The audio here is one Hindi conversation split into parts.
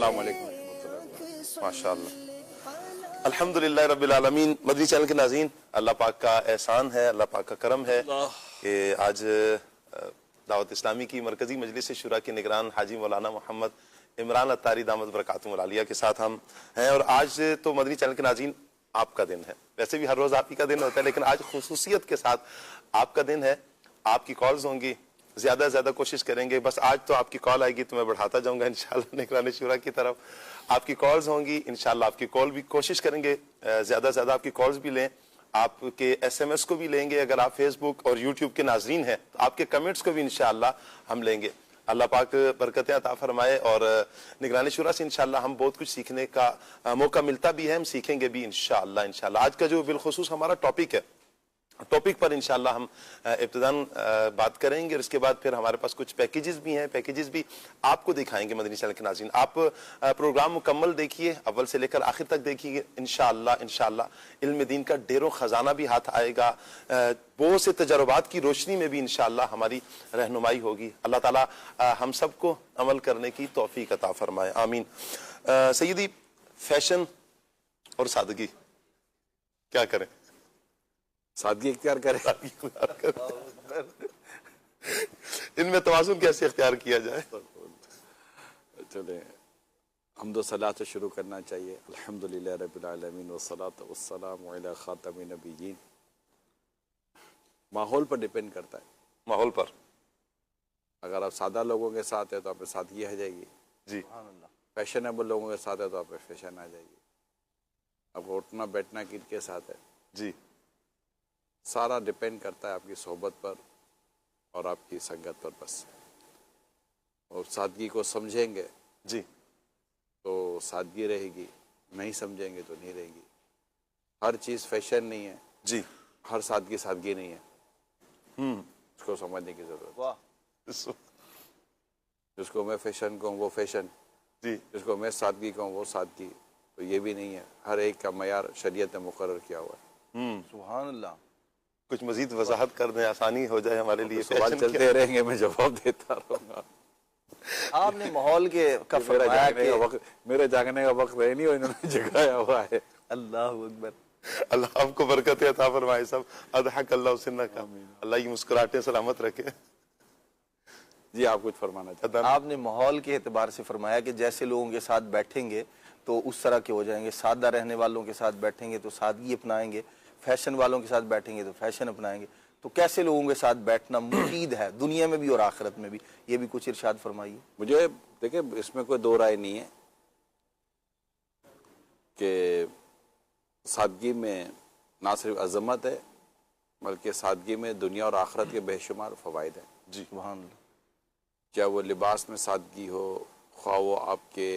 अस्सलाम वालेकुम रहमतुल्लाह। माशाअल्लाह, अल्हम्दुलिल्लाह रब्बिल आलमीन। मदनी चैनल के नाज़रीन, अल्लाह पाक का एहसान है, अल्लाह पाक का करम है कि आज दावत इस्लामी की मरकजी मजलिस शुरा के निगरान हाजी मौलाना मोहम्मद इमरान अत्तारी दामद बरकातुहुल आलिया के साथ हम हैं। और आज तो मदनी चैनल के नाज़रीन आपका दिन है। वैसे भी हर रोज आप ही का दिन होता है, लेकिन आज खुसूसियत के साथ आपका दिन है। आपकी कॉल्स होंगी, ज्यादा से ज्यादा कोशिश करेंगे। बस आज तो आपकी कॉल आएगी तो मैं बढ़ाता जाऊंगा इंशाल्लाह निगरानी शुरा की तरफ। आपकी कॉल्स होंगी इंशाल्लाह, आपकी कॉल भी कोशिश करेंगे ज्यादा से ज्यादा आपकी कॉल्स भी लें, आपके SMS को भी लेंगे। अगर आप फेसबुक और यूट्यूब के नाजरीन हैं तो आपके कमेंट्स को भी इंशाल्लाह हम लेंगे। अल्लाह पाक बरकतें अता फरमाए और निगरानी शुरा से इंशाल्लाह हम बहुत कुछ सीखने का मौका मिलता भी है, हम सीखेंगे भी इंशाल्लाह। इंशाल्लाह आज का जो बिलखुसूस हमारा टॉपिक है, टॉपिक पर इंशाल्लाह हम इब्तिदान बात करेंगे और इसके बाद फिर हमारे पास कुछ पैकेजेस भी हैं, पैकेजेस भी आपको दिखाएंगे मदनी चैनल के नाज़रीन। आप प्रोग्राम मुकम्मल देखिए, अव्वल से लेकर आखिर तक देखिए। इंशाल्लाह इंशाल्लाह इल्म दीन का ढेरों खजाना भी हाथ आएगा। बहुत से तजर्बात की रोशनी में भी इंशाल्लाह हमारी रहनुमाई होगी। अल्लाह ताला हम सबको अमल करने की तौफीक अता फरमाए, आमीन। सैयदी, फैशन और सादगी क्या करें? सादगी इख्तियार करें। इनमें तवाज़ुन कैसे इख्तियार किया जाए? चले हम्दो सलात से शुरू करना चाहिए। अल्हम्दुलिल्लाह रब्बिल आलमीन वस्सलातु वस्सलामु अला खातमिन नबिय्यीन। माहौल पर डिपेंड करता है। माहौल पर अगर आप सादा लोगों के साथ है तो आप में सादगी आ जाएगी जी। फैशनेबल लोगों के साथ है तो आप में फैशन आ जाएगी। आपको उठना बैठना किनके साथ है जी, सारा डिपेंड करता है आपकी सोहबत पर और आपकी संगत पर बस। और सादगी को समझेंगे जी तो सादगी रहेगी, नहीं समझेंगे तो नहीं रहेगी। हर चीज़ फैशन नहीं है जी, हर सादगी सादगी नहीं है। उसको समझने की जरूरत। वाह, जिसको मैं फैशन कहूँ वो फैशन जी, जिसको मैं सादगी कहूँ वो सादगी, तो ये भी नहीं है। हर एक का मयार शरीयत ने मुकर्रर किया हुआ है। सुभान अल्लाह। कुछ मजीद वजाहत कर दें, आसानी हो जाए हमारे लिए। सवाल चलते रहेंगे, मैं जवाब देता रहूँगा। आपने माहौल के का फरमाया कि मेरे जागने का वक्त है नहीं और इन्होंने जगाया हुआ है। अल्लाह अकबर। अल्लाह आपको बरकत अता फरमाए। सब अदहक अल्लाह सिन्ना का, अल्लाह की मुस्कुराहटें सलामत रखे। जी आप कुछ फरमाना चाहते हैं? आपने माहौल के एतबार से फरमाया कि जैसे लोगों के साथ बैठेंगे तो उस तरह के हो जाएंगे। सादा रहने वालों के साथ बैठेंगे तो सादगी अपनाएंगे, फैशन वालों के साथ बैठेंगे तो फैशन अपनाएंगे। तो कैसे लोगों के साथ बैठना मुफीद है दुनिया में भी और आखिरत में भी, ये भी कुछ इरशाद फरमाइए। मुझे देखिए इसमें कोई दो राय नहीं है कि सादगी में ना सिर्फ अजमत है बल्कि सादगी में दुनिया और आखिरत के बेशुमार फ़वाइद हैं। जी सुभान अल्लाह। चाहे वो लिबास में सादगी हो, ख्वाह वो आपके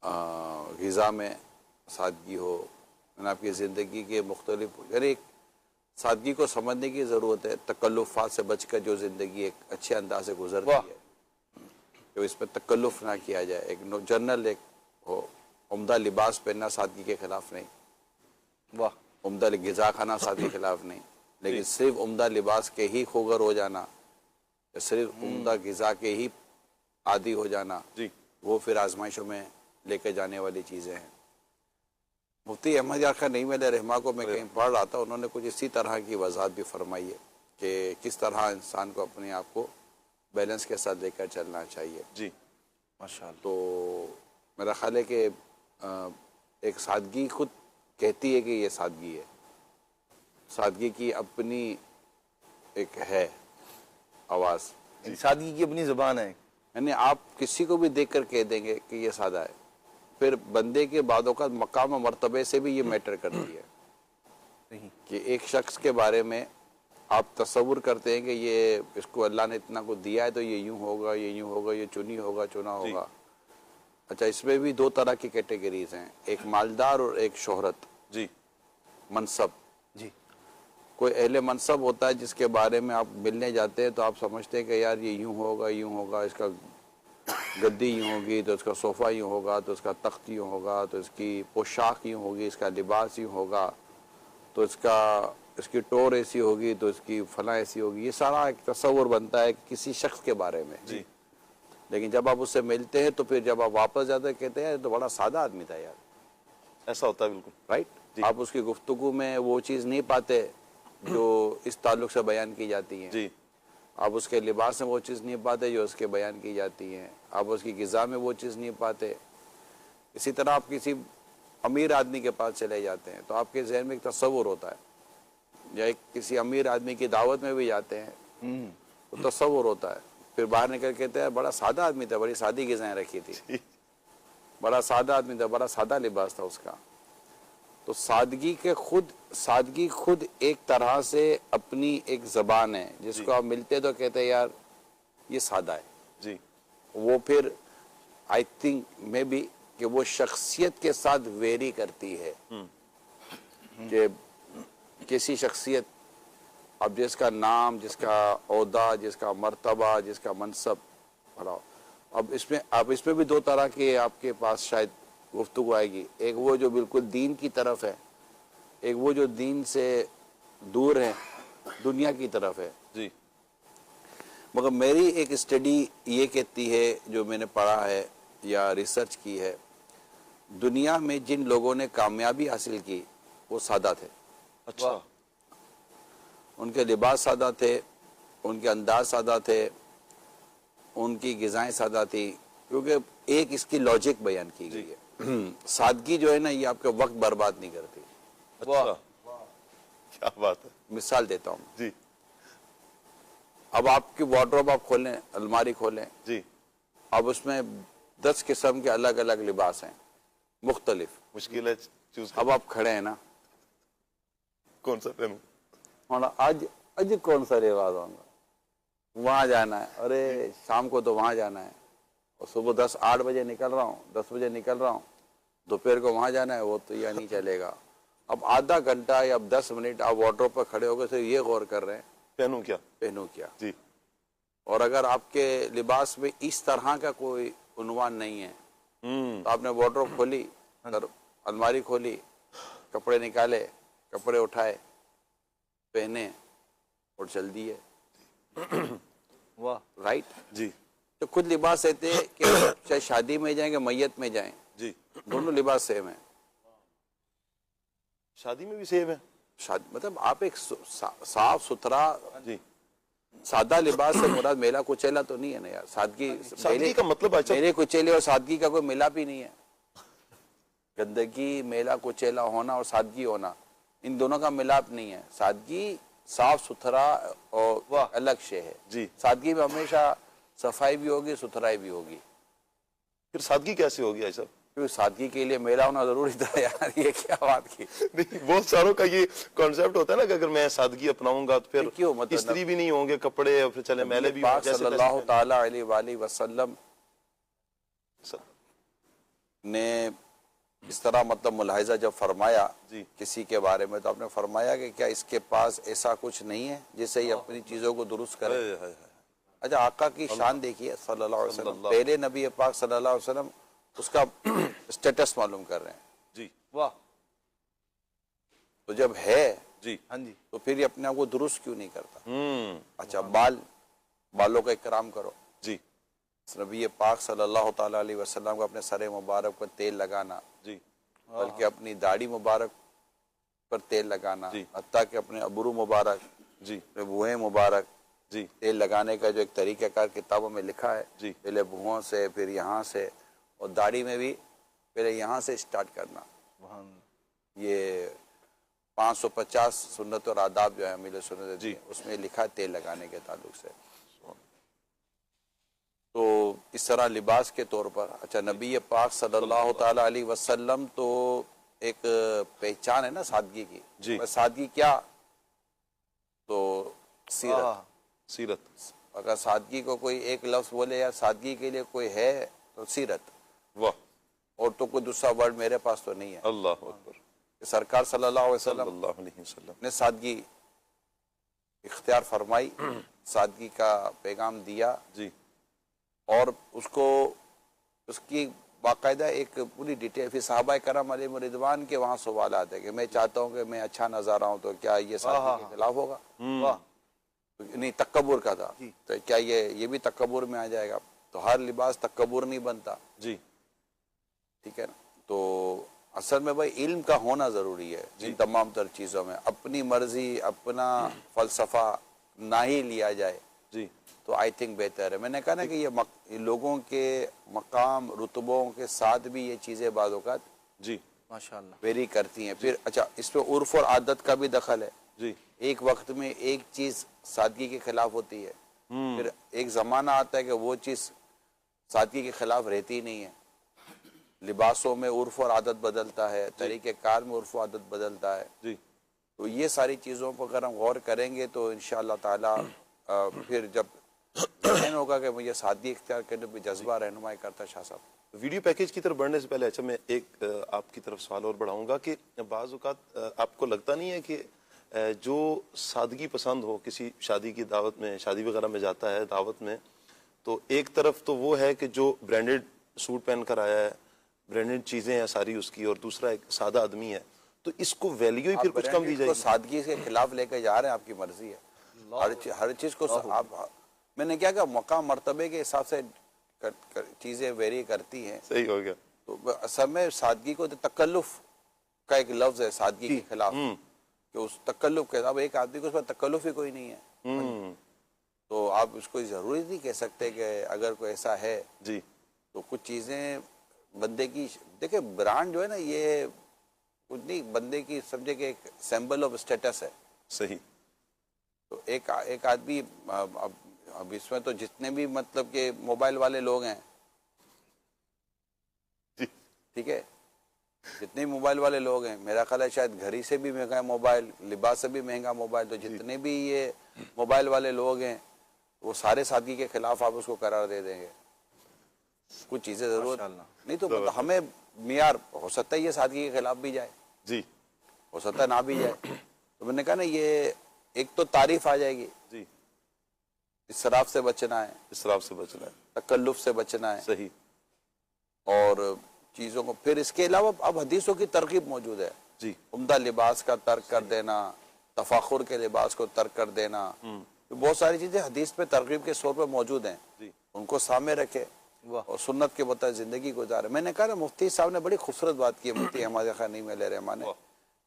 ग़िज़ा में सादगी हो, आपकी ज़िंदगी के मुख्तलिफ, यानी एक सादगी को समझने की ज़रूरत है। तकल्लुफ़ात से बचकर जो ज़िंदगी एक अच्छे अंदाज से गुजरती है, तो इसमें तकल्लुफ़ ना किया जाए। एक जनरल एक हो, उम्दा लिबास पहनना सादगी के ख़िलाफ़ नहीं, वाह। उम्दा ग़िज़ा खाना सादगी के ख़िलाफ़ नहीं, लेकिन सिर्फ उम्दा लिबास के ही खोगर हो जाना, सिर्फ उम्दा ग़िज़ा के ही आदी हो जाना जी, वो फिर आजमाइशों में लेकर जाने वाली चीज़ें हैं। मुफ्ती अहमद यार खान नईम रहमा को मैं कहीं पढ़ रहा था, उन्होंने कुछ इसी तरह की वजाहत भी फरमाई है कि किस तरह इंसान को अपने आप को बैलेंस के साथ लेकर चलना चाहिए। जी माशाअल्लाह। तो मेरा ख्याल है कि एक सादगी खुद कहती है कि ये सादगी है। सादगी की अपनी एक है आवाज़, सादगी की अपनी ज़बान है। यानी आप किसी को भी देख कर कह देंगे कि ये सादा है, फिर बंदे के बादों का मकाम और मर्तबे से भी ये मैटर करती है कि एक शख्स के बारे में आप तसव्वुर करते हैं कि ये इसको अल्लाह ने इतना कुछ दिया है तो ये यूं होगा, ये यूं होगा, ये चुनी होगा, चुना होगा। अच्छा, इसमें भी दो तरह की कैटेगरीज हैं, एक मालदार और एक शोहरत। जी, मनसब। जी, कोई अहले मनसब होता है जिसके बारे में आप मिलने जाते हैं तो आप समझते हैं कि यार ये यूं होगा, यूं होगा, इसका गद्दी यूँ होगी तो इसका सोफ़ा यूँ होगा, तो इसका तख्त यूँ होगा, तो इसकी पोशाक यूँ होगी, इसका लिबास यूँ होगा, तो इसकी टोर ऐसी होगी, तो इसकी फला ऐसी होगी। ये सारा एक तस्वुर बनता है किसी शख्स के बारे में। जी। लेकिन जब आप उससे मिलते हैं तो फिर जब आप वापस जाते हैं कहते हैं तो बड़ा सादा आदमी था यार, ऐसा होता है बिल्कुल। राइट। आप उसकी गुफ्तगू में वो चीज़ नहीं पाते जो इस ताल्लुक से बयान की जाती है। जी, आप उसके लिबास में वो चीज़ नहीं पाते जो उसके बयान की जाती हैं। आप उसकी ग़िज़ा में वो चीज़ नहीं पाते। इसी तरह आप किसी अमीर आदमी के पास चले जाते हैं तो आपके जहन में एक तस्वुर होता है, या एक किसी अमीर आदमी की दावत में भी जाते हैं तो तस्वुर होता है, फिर बाहर निकल के कहते हैं बड़ा सादा आदमी था, बड़ी सादी ग़िज़ाएं रखी थी, बड़ा सादा आदमी था, बड़ा सादा लिबास था उसका। तो सादगी खुद एक तरह से अपनी एक ज़बान है जिसको आप मिलते तो कहते हैं यार ये सादा है जी। वो फिर आई थिंक मे बी कि वो शख्सियत के साथ वेरी करती है कि किसी शख्सियत, अब जिसका नाम, जिसका ओहदा, जिसका मर्तबा, जिसका मनसब बड़ा, अब इसमें भी दो तरह के आपके पास शायद गुफ्तगू आएगी। एक वो जो बिल्कुल दीन की तरफ है, एक वो जो दीन से दूर है, दुनिया की तरफ है जी। मगर मेरी एक स्टडी ये कहती है, जो मैंने पढ़ा है या रिसर्च की है, दुनिया में जिन लोगों ने कामयाबी हासिल की वो सादा थे। अच्छा। उनके लिबास सादा थे, उनके अंदाज सादा थे, उनकी ग़िज़ाएं सादा थी, क्योंकि एक इसकी लॉजिक बयान की गई है। सादगी जो है ना ये आपका वक्त बर्बाद नहीं करती। अच्छा, क्या बात है। मिसाल देता हूँ जी अब आपकी वार्डरोब आप खोलें, अलमारी खोलें, जी। अब उसमें 10 किस्म के अलग अलग लिबास हैं, मुख्तलिफ। मुश्किल है चूज। अब आप खड़े हैं ना, कौन सा पहनूं? और आज कौन सा लिबास होगा, वहां जाना है, अरे शाम को तो वहां जाना है, और सुबह 8 बजे निकल रहा हूँ, 10 बजे निकल रहा हूँ, दोपहर को वहां जाना है, वो तो यह नहीं चलेगा। अब आधा घंटा या 10 मिनट आप वार्डरोब पर खड़े होकर सिर्फ ये गौर कर रहे हैं पहनूं क्या, पहनूं क्या जी। और अगर आपके लिबास में इस तरह का कोई उन्वान नहीं है तो आपने वार्डरोब खोली, अलमारी खोली, कपड़े निकाले, कपड़े उठाए, पहने और चल दिए। वाह। राइट जी तो खुद लिबास ऐसे कि चाहे शादी में जाएंगे, मैयत में जाएं, जी। दोनों लिबास सेम है। शादी में भी सेम है। शादी मतलब आप एक साफ सुथरा जी। सादा लिबास से मुराद मेला कुचेला तो नहीं है ना यार। सादगी का मतलब अच्छा, मेले कुचेले और सादगी का कोई मिलाप ही नहीं है। गंदगी, मेला कुचेला होना और सादगी होना, इन दोनों का मिलाप नहीं है। सादगी साफ सुथरा और अलग शे है जी। सादगी में हमेशा सफाई भी होगी, सुथराई भी होगी। फिर सादगी कैसे होगी ऐसा? क्योंकि सादगी के लिए मेला होना जरूरी था यार, ये क्या बात की। नहीं, बहुत सारों का ये कॉन्सेप्ट होता है ना कि अगर मैं सादगी अपनाऊंगा तो फिर क्यों, मतलब इस्त्री भी नहीं होंगे, कपड़े, और फिर चले मैले भी पाक सल्लल्लाहु ताला अलैहि वसल्लम ने इस तरह मतलब मुलाहिजा जब फरमाया जी। किसी के बारे में, तो आपने फरमाया कि क्या इसके पास ऐसा कुछ नहीं है जिससे ये अपनी चीजों को दुरुस्त करे। अच्छा, आका की शान देखिए सल्लल्लाहु अलैहि वसल्लम, पहले नबी पाक सल्लल्लाहु अलैहि वसल्लम उसका स्टेटस मालूम कर रहे हैं। जी। वाह। तो जब है जी, हाँ जी, तो फिर ये अपने आप को दुरुस्त क्यों नहीं करता? अच्छा, बालों का इकराम करो। जी। नबी पाक सल्लल्लाहु ताला अलैहि वसल्लम को अपने सर मुबारक पर तेल लगाना, जी, बल्कि अपनी दाढ़ी मुबारक पर तेल लगाना, हत्ता कि अपने अबरू मुबारक, जी, भुएं मुबारक, जी, तेल लगाने का जो एक तरीक़ाकार किताबों में लिखा है, जी, पहले भुओं से, फिर यहाँ से, और दाढ़ी में भी पहले यहाँ से स्टार्ट करना। ये 550 सुन्नत और आदाब जो है मिले सुन्नत जी, उसमें लिखा है तेल लगाने के ताल्लुक से। तो इस तरह लिबास के तौर पर, अच्छा, नबी पाक सल्लल्लाहु ताला अलैहि वसल्लम तो एक पहचान है ना सादगी की। जी। सादगी क्या, तो सीरत। सीरत। अगर सादगी को कोई एक लफ्ज बोले यार सादगी के लिए कोई है तो सीरत। वाह। और तो कोई दूसरा वर्ड मेरे पास तो नहीं है। अल्लाह अकबर। सरकार सल्लल्लाहु अलैहि वसल्लम ने सादगी इख्तियार फरमाई, सादगी का पैगाम दिया जी, और उसको उसकी बाकायदा एक पूरी डिटेल। फिर सहाबा करम अलैहिम रिदवान के वहाँ सवाल आते हैं कि मैं चाहता हूँ कि मैं अच्छा नजर आऊँ, तो क्या ये सादगी के खिलाफ होगा? वाह। नहीं, तकब्बुर का था, तो क्या ये भी तकब्बुर में आ जाएगा? तो हर लिबास तकब्बुर नहीं बनता, जी ठीक है ना। तो असल में भाई इल्म का होना जरूरी है इन तमाम तर चीजों में। अपनी मर्जी अपना फलसफा ना ही लिया जाए जी तो आई थिंक बेहतर है। मैंने कहा ना कि ये लोगों के मकाम रुतबों के साथ भी ये चीजें बाद औक़ात जी माशाअल्लाह वेरी करती हैं। फिर अच्छा, इसमें उर्फ और आदत का भी दखल है। जी एक वक्त में एक चीज सादगी के खिलाफ होती है, फिर एक जमाना आता है कि वो चीज सादगी के खिलाफ रहती ही नहीं है। लिबासों में उर्फ और आदत बदलता है, तरीके कार में उर्फ और आदत बदलता है। जी तो ये सारी चीज़ों पर अगर हम गौर करेंगे तो इंशाअल्लाह ताला फिर जब यकीन होगा कि मुझे सादगी इख्तियार करने पर जज्बा रहनुमाई करता है। शाह साहब, वीडियो पैकेज की तरफ बढ़ने से पहले अच्छा मैं एक आपकी तरफ सवाल और बढ़ाऊंगा कि बाज़ औक़ात आपको लगता नहीं है कि जो सादगी पसंद हो, किसी शादी की दावत में, शादी वगैरह में जाता है दावत में, तो एक तरफ तो वो है कि जो ब्रांडेड सूट पहन कर आया है, ब्रांडेड चीज़ें हैं सारी उसकी, और दूसरा एक सादा आदमी है, तो इसको वैल्यू ही फिर कुछ कम दी जाएगी। सादगी के खिलाफ लेकर जा रहे हैं, आपकी मर्जी है। हर चीज़ को आप, मैंने क्या कहा, मकाम मर्तबे के हिसाब से चीज़ें वेरी करती हैं। सही हो गया। तो असल में सादगी को तकल्लुफ का एक लफ्ज़ है सादगी के खिलाफ, कि उस तकल्लुफ के, अब एक आदमी को उसमें तकल्लुफ ही कोई नहीं है, तो आप उसको जरूरी नहीं कह सकते कि अगर कोई ऐसा है जी तो कुछ चीज़ें बंदे की, देखिए ब्रांड जो है ना, ये कुछ नहीं, बंदे की समझे कि एक सिंबल ऑफ स्टेटस है। सही। तो एक आदमी, अब इसमें तो जितने भी मतलब के मोबाइल वाले लोग हैं, ठीक है, जितने भी मोबाइल वाले लोग हैं, मेरा ख्याल है शायद घड़ी से भी महंगा है मोबाइल, लिबास से भी महंगा मोबाइल, तो जितने भी ये मोबाइल वाले लोग हैं वो सारे सादगी के खिलाफ आप उसको करार दे देंगे। कुछ चीजें जरूरत नहीं, तो मतलब हमें मियार, हो सकता है ये सादगी के खिलाफ भी जाए, जी हो सकता है ना भी जाए। तो मैंने कहा ना, ये एक तो तारीफ आ जाएगी, जी इसराफ से बचना है, इसराफ से बचना है, तकल्लुफ से बचना है, सही, और चीज़ों को, फिर इसके अलावा अब हदीसों की तरकीब मौजूद है जी, उम्दा लिबास का तर्क कर देना, तफाखुर के लिबास को तर्क कर देना, तो बहुत सारी चीज़ें हदीस पे तरकीब के तौर पर मौजूद हैं, उनको सामने रखे और सुन्नत के बताए ज़िंदगी गुजारे। मैंने कहा ना, मुफ्ती साहब ने बड़ी खूबसूरत बात की है, मुफ्ती हमारे खान नहीं मिले रहमान ने,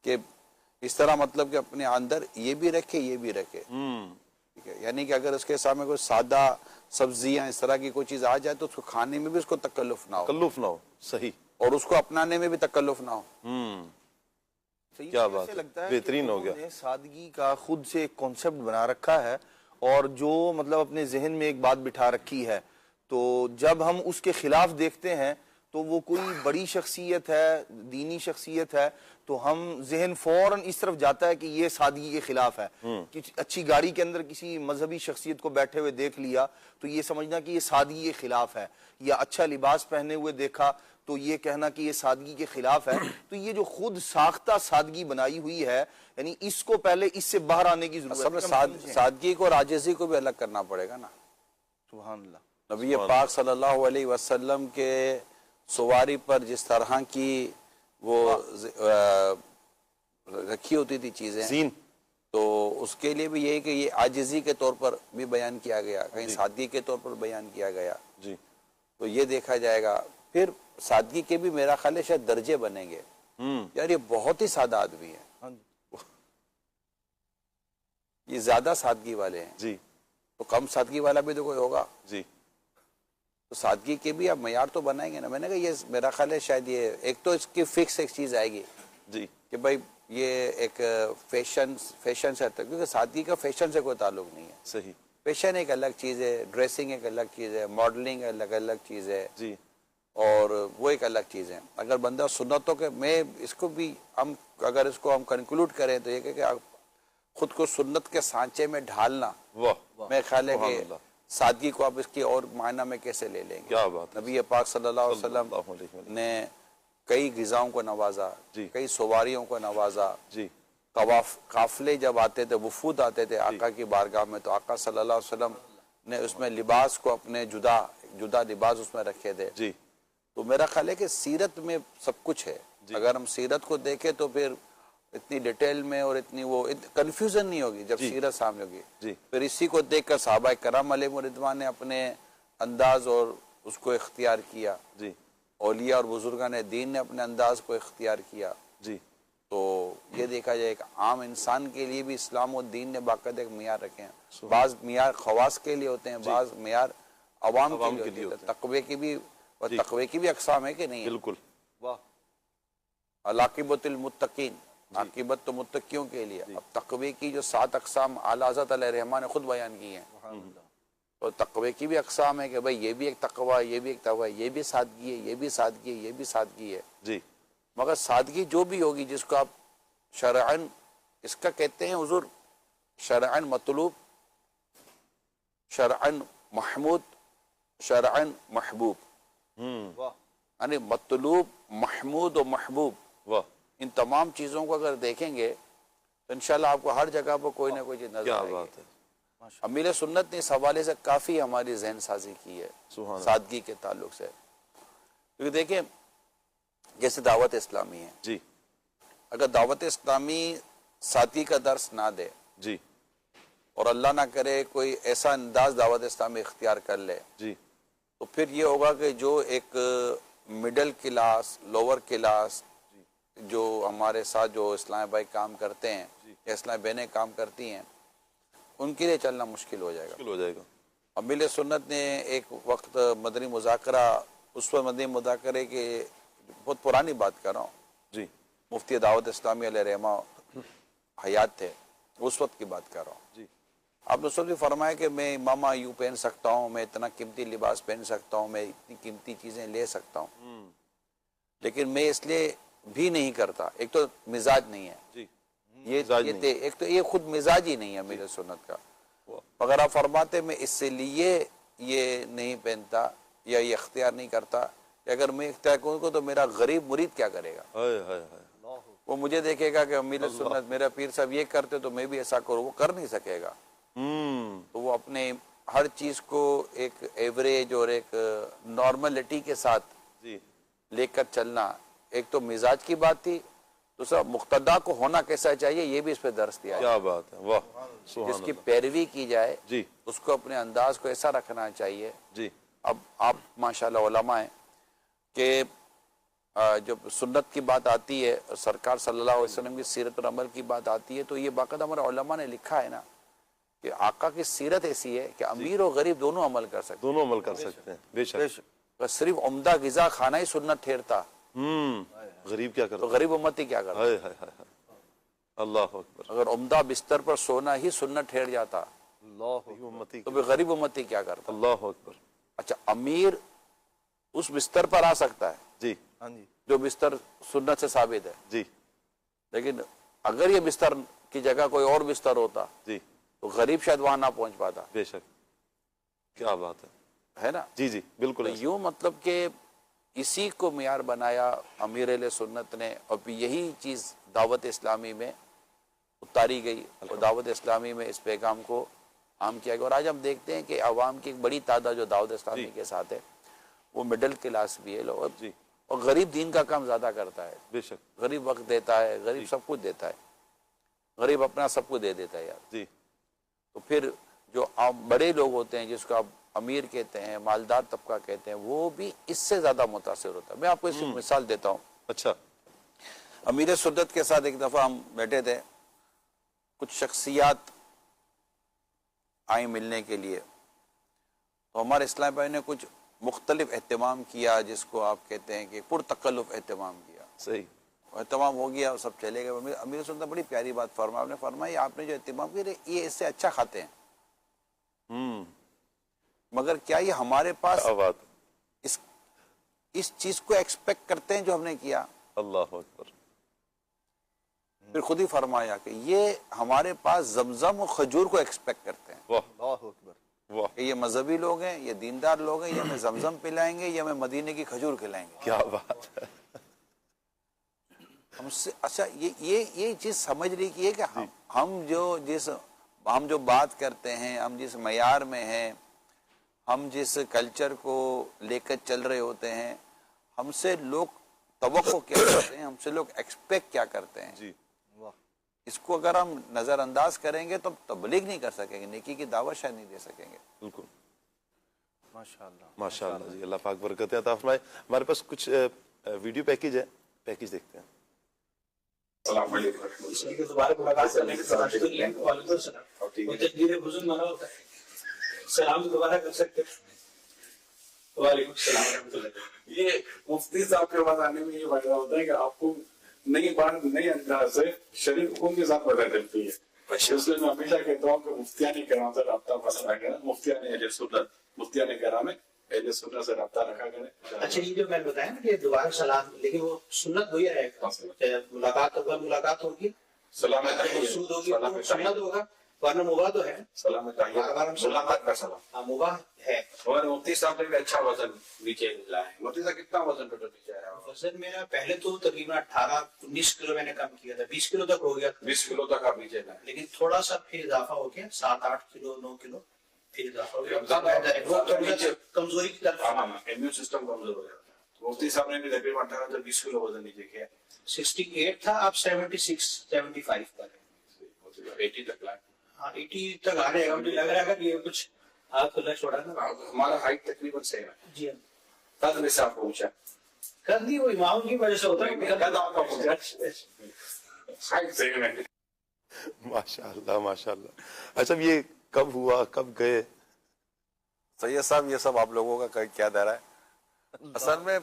कि इस तरह मतलब कि अपने अंदर ये भी रखे, ये भी रखे, ठीक है, यानी कि अगर उसके सामने कोई सादा सब्जियां इस तरह की कोई चीज आ जाए तो उसको खाने में भी उसको तकल्लुफ ना हो, सही, और उसको अपनाने में भी तकल्लुफ ना हो। क्या बात है, लगता है बेहतरीन हो गया। सादगी का खुद से एक कॉन्सेप्ट बना रखा है, और जो मतलब अपने जहन में एक बात बिठा रखी है, तो जब हम उसके खिलाफ देखते हैं तो वो कोई बड़ी शख्सियत है, दीनी शख्सियत है, तो हम जहन फौरन इस तरफ जाता है कि ये सादगी के खिलाफ है। कि अच्छी गाड़ी के अंदर किसी मजहबी शख्सियत को बैठे हुए देख लिया तो ये समझना कि ये सादगी के खिलाफ है, या अच्छा लिबास पहने हुए देखा तो ये कहना कि ये सादगी के खिलाफ है। तो ये जो खुद साख्ता सादगी बनाई हुई है, यानी इसको पहले इससे बाहर आने की जरूरत है। सादगी को और आजिज़ी को भी अलग करना पड़ेगा ना। सुभान अल्लाह। नबी पाक सल्लल्लाहु अलैहि वसल्लम के सवारी पर जिस तरह की वो रखी होती थी चीजें, तो उसके लिए भी यही कि ये आजिज़ी के तौर पर भी बयान किया गया, कहीं सादगी के तौर पर बयान किया गया जी। तो ये देखा जाएगा। फिर सादगी के भी मेरा ख्याल है शायद दर्जे बनेंगे। यार ये बहुत ही सादा आदमी है, ये ज्यादा सादगी वाले हैं जी, तो कम सादगी वाला भी तो कोई होगा जी, तो सादगी के भी आप मयार तो बनाएंगे ना। मैंने कहा ये मेरा ख्याल है शायद ये एक तो इसकी फिक्स एक चीज आएगी जी, कि भाई ये एक फैशन से, क्योंकि सादगी का फैशन से कोई ताल्लुक नहीं है। सही, फैशन एक अलग चीज है, ड्रेसिंग एक अलग चीज है, मॉडलिंग अलग चीज है जी, और वो एक अलग चीज है। अगर बंदा सुन्नतों के, मैं इसको भी हम अगर इसको हम कंक्लूड करें तो ये कि आप खुद को सुन्नत के सांचे में ढालना, मैं ख्याल है कि सादगी को आप इसकी और मायना में कैसे ले लेंगे। क्या बात। नबी पाक सल्लल्लाहु अलैहि वसल्लम ने कई गिज़ाओं को नवाजा, कई सवारियों को नवाजा जी, काफिले जब आते थे, वफूद आते थे आका की बारगाह में, तो आका सल्लल्लाहु अलैहि वसल्लम ने उसमें लिबास को अपने जुदा लिबास उसमें रखे थे जी। तो मेरा ख्याल है कि सीरत में सब कुछ है। अगर हम सीरत को देखें तो फिर इतनी डिटेल में और इतनी वो कंफ्यूजन नहीं होगी जब सीरत सामने होगी जी। फिर इसी को देखकर सहाबा कराम अलैहिम रिदवान ने अपने अंदाज और उसको इख्तियार किया, जी औलिया और बुजुर्गान दीन ने अपने अंदाज को इख्तियार किया, जी तो ये देखा जाए एक आम इंसान के लिए भी इस्लाम और दीन ने बाकायदा एक मियार रखे हैं। बाज मियार खवास के लिए होते हैं, बाज मियार अवाम के लिए होते हैं। तकवे की भी, और तकवे की भी अकसाम है कि नहीं है? बिल्कुल। वाह। अलाकिबतुल मुत्तकीन, आकिबत तो मुत्तकियों के लिए। अब तकवे की जो 7 अकसाम आला हज़रत अलैहिर्रहमान ने खुद बयान की हैं, तो तकवे की भी अकसाम है कि भाई ये भी एक तकवा, ये भी एक तकवा, ये भी सादगी है, ये भी सादगी है, ये भी सादगी है जी। मगर सादगी जो भी होगी जिसको आप शरअन, इसका कहते हैं हुजूर शरअन मतलूब, शरअन महमूद, शरअन महबूब। वाह। यानी मतलूब, महमूद और महबूब, वाह, इन तमाम चीज़ों को अगर देखेंगे तो इंशाल्लाह आपको हर जगह पर कोई ना कोई चीज़ नजर क्या आएगी। बात है। अमीर सुन्नत ने इस हवाले से काफ़ी हमारी जहन साजी की है सुभान सादगी के ताल्लुक से। क्योंकि देखें जैसे दावत इस्लामी है, जी अगर दावत इस्लामी सादगी का दर्स ना दे जी और अल्लाह ना करे कोई ऐसा अंदाज दावत इस्लामी इख्तियार कर ले, जी तो फिर ये होगा कि जो एक मिडिल क्लास, लोअर क्लास, जो हमारे साथ जो इस्लाम भाई काम करते हैं या इस्लाम बहनें काम करती हैं, उनके लिए चलना मुश्किल हो जाएगा। मुश्किल हो जाएगा। अमीर सुन्नत ने एक वक्त मदनी मुज़ाकरा, उस पर मदनी मुज़ाकरे के, बहुत पुरानी बात कर रहा हूँ, जी मुफ्ती दावत इस्लामी अलैहिर्रहमा हयात थे, उस वक्त की बात कर रहा हूँ। जी आपने उस वक्त भी फरमाया कि मैं इमामा यूँ पहन सकता हूँ, मैं इतना कीमती लिबास पहन सकता हूँ, मैं इतनी कीमती चीज़ें ले सकता हूँ, लेकिन मैं इसलिए भी नहीं करता। एक तो मिजाज नहीं है, जी एक तो ये खुद मिजाज ही नहीं है मेरे सुन्नत का। अगर आप फरमाते मैं इसलिए ये नहीं पहनता या ये इख्तियार नहीं करता, अगर मैं इख्तियार करूँ तो मेरा गरीब मुरीद क्या करेगा? हाय हाय हाय। वो मुझे देखेगा कि अमीर सुन्नत मेरा पीर साहब ये करते तो मैं भी ऐसा करूँ, वो कर नहीं सकेगा। तो वो अपने हर चीज को एक एवरेज और एक नॉर्मलिटी के साथ जी लेकर चलना, एक तो मिजाज की बात थी, दूसरा मुक्तदा को होना कैसा चाहिए ये भी इस पे दर्स दिया है। क्या बात है। वाह, सुभान जिसकी अल्लाह। पैरवी की जाए जी उसको अपने अंदाज को ऐसा रखना चाहिए। जी अब आप माशाल्लाह उलमा हैं कि जब सुन्नत की बात आती है, सरकार सल्लल्लाहु अलैहि वसल्लम की सीरत और अमल की बात आती है, तो ये बाकायदा हमारे उलमा ने लिखा है ना कि आका की सीरत ऐसी है कि अमीर और गरीब दोनों अमल कर सकते दोनों अमल कर सकते हैं। बेशक। हैं। सिर्फ उम्दा गिजा खाना ही सुन्नत ठहरता गरीब क्या करता तो गरीब उम्मती क्या करता? हाय हाय हाय हाय। अल्लाह अकबर। अगर उम्दा बिस्तर पर सोना ही सुन्नत ठहर जाता उम्मती तो फिर गरीब उम्मती क्या करता? अल्लाह अकबर। अच्छा, अमीर उस बिस्तर पर आ सकता है जी हाँ जी। जो बिस्तर सुन्नत से साबित है, जी लेकिन अगर ये बिस्तर की जगह कोई और बिस्तर होता जी तो गरीब शायद वहां ना पहुंच पाता। बेशक। क्या बात है ना? जी जी बिल्कुल। तो यूं मतलब कि इसी को मियार बनाया अमीर अहले सुन्नत ने, और फिर यही चीज़ दावत इस्लामी में उतारी गई और दावत इस्लामी में इस पैगाम को आम किया गया। और आज हम देखते हैं कि आवाम की एक बड़ी तादाद जो दावत इस्लामी के साथ है वो मिडिल क्लास भी है लोग, जी और गरीब दीन का काम ज़्यादा करता है। बेशक। गरीब वक्त देता है, गरीब सब कुछ देता है, गरीब अपना सब कुछ दे देता है यार। जी तो फिर जो बड़े लोग होते हैं जिसको आप अमीर कहते हैं, मालदार तबका कहते हैं, वो भी इससे ज्यादा मुतासिर होता है। मैं आपको इसकी मिसाल देता हूँ। अच्छा। अमीर सुन्नत के साथ एक दफा हम बैठे थे, कुछ शख्सियात आई मिलने के लिए, तो हमारे इस्लाम भाई ने कुछ मुख्तलिफ एहतमाम किया, जिसको आप कहते हैं कि पुरतकल्लुफ एहतमाम किया। सही। एहतमाम हो गया, सब चले गए। अमीर सुन्नत बड़ी प्यारी बात फरमाया, आपने फरमाई आपने जो एहतमाम किया ये इससे अच्छा खाते हैं, मगर क्या ये हमारे पास बात। इस चीज को एक्सपेक्ट करते हैं जो हमने किया? अल्लाह अकबर। फिर खुद ही फरमाया कि ये हमारे पास जमजम और खजूर को एक्सपेक्ट करते हैं। वाह अल्लाह अकबर। वाह, कि ये मजहबी लोग हैं, ये दीनदार लोग हैं, ये हमें जमजम पिलाएंगे, ये हमें मदीने की खजूर खिलाएंगे। क्या बात है। हमसे अच्छा ये चीज समझ रही की है कि हम जो बात करते हैं, हम जिस मयार में हैं, हम जिस कल्चर को लेकर चल रहे होते हैं, हमसे लोग तवक्को क्या करते हैं, हमसे लोग एक्सपेक्ट क्या करते हैं, जी वाह। इसको अगर हम नज़रअंदाज करेंगे तो तबलीग नहीं कर सकेंगे, नेकी की दावत शायद नहीं दे सकेंगे। बिल्कुल। माशाअल्लाह जी, अल्लाह पाक बरकत अता फरमाए। हमारे पास कुछ वीडियो पैकेज है, पैकेज देखते हैं। सलाम अलैकुम। दोबारा मुलाकात करने के बाद वालेकुम सलाम। और तकबीर बुजुर्ग माना होता है, सलाम दोबारा कर सकते हैं। वालेकुम सलाम रहमतुल्लाह। ये मुफ्ती साहब के पास आने में ये फायदा होता है कि आपको नई बात नई अंदाज से शरीफ हुकूम के साथ पता चलती है। इसलिए मैं हमेशा कहता हूँ कि मुफ्तियाने कराम से रब्ता मसला करें, मुफ्तियाने अहले सुन्नत, मुफ्तियाने कराम अहले सुन्नत से रब्ता रखा करें। अच्छा, ये जो मैंने बताया ना कि दोबारा सलाम, लेकिन वो सुन्नत वही रहेगा, मुलाकात अगर मुलाकात होगी सलाम मकसूद होगी तो सुन्नत होगा, वरना मुबाह तो है। सलाम मुलाकात का सलाम। हाँ, मुबाह है। और मुफ्ती साहब ने भी अच्छा वजन नीचे लाया है। मुफ्ती साहब कितना वजन टोटल नीचे आया? वजन मेरा पहले तो तकरीबन 18-19 किलो मैंने कम किया था, 20 किलो तक हो गया, 20 किलो तक आप नीचे लाए, लेकिन थोड़ा सा फिर इजाफा हो गया, 7-8 किलो 9 किलो फिर इजाफा हो गया, कमजोरी की तरफ इम्यून सिस्टम कमजोर हो जाता है। मुफ्ती साहब ने भी तकरीबन 18 से 20 किलो वजन नीचे किया। 68 था, अब 76-75 पर है, 80 तक लाए। हाँ 80 तक आ जाएगा। मुझे लग रहा है कि ये कुछ हाथ खुला छोड़ा ना। हमारा हाइट तकरीबन सेम है जी हाँ, कद में से आपको पूछा कर दी, वो इमाम की वजह से होता है। कद आपका पूछा हाइट सेम है। माशाअल्लाह माशाअल्लाह। अच्छा, ये कब हुआ, कब गए? सैयद साहब, ये सब आप लोगों का क्या दायरा है? असल में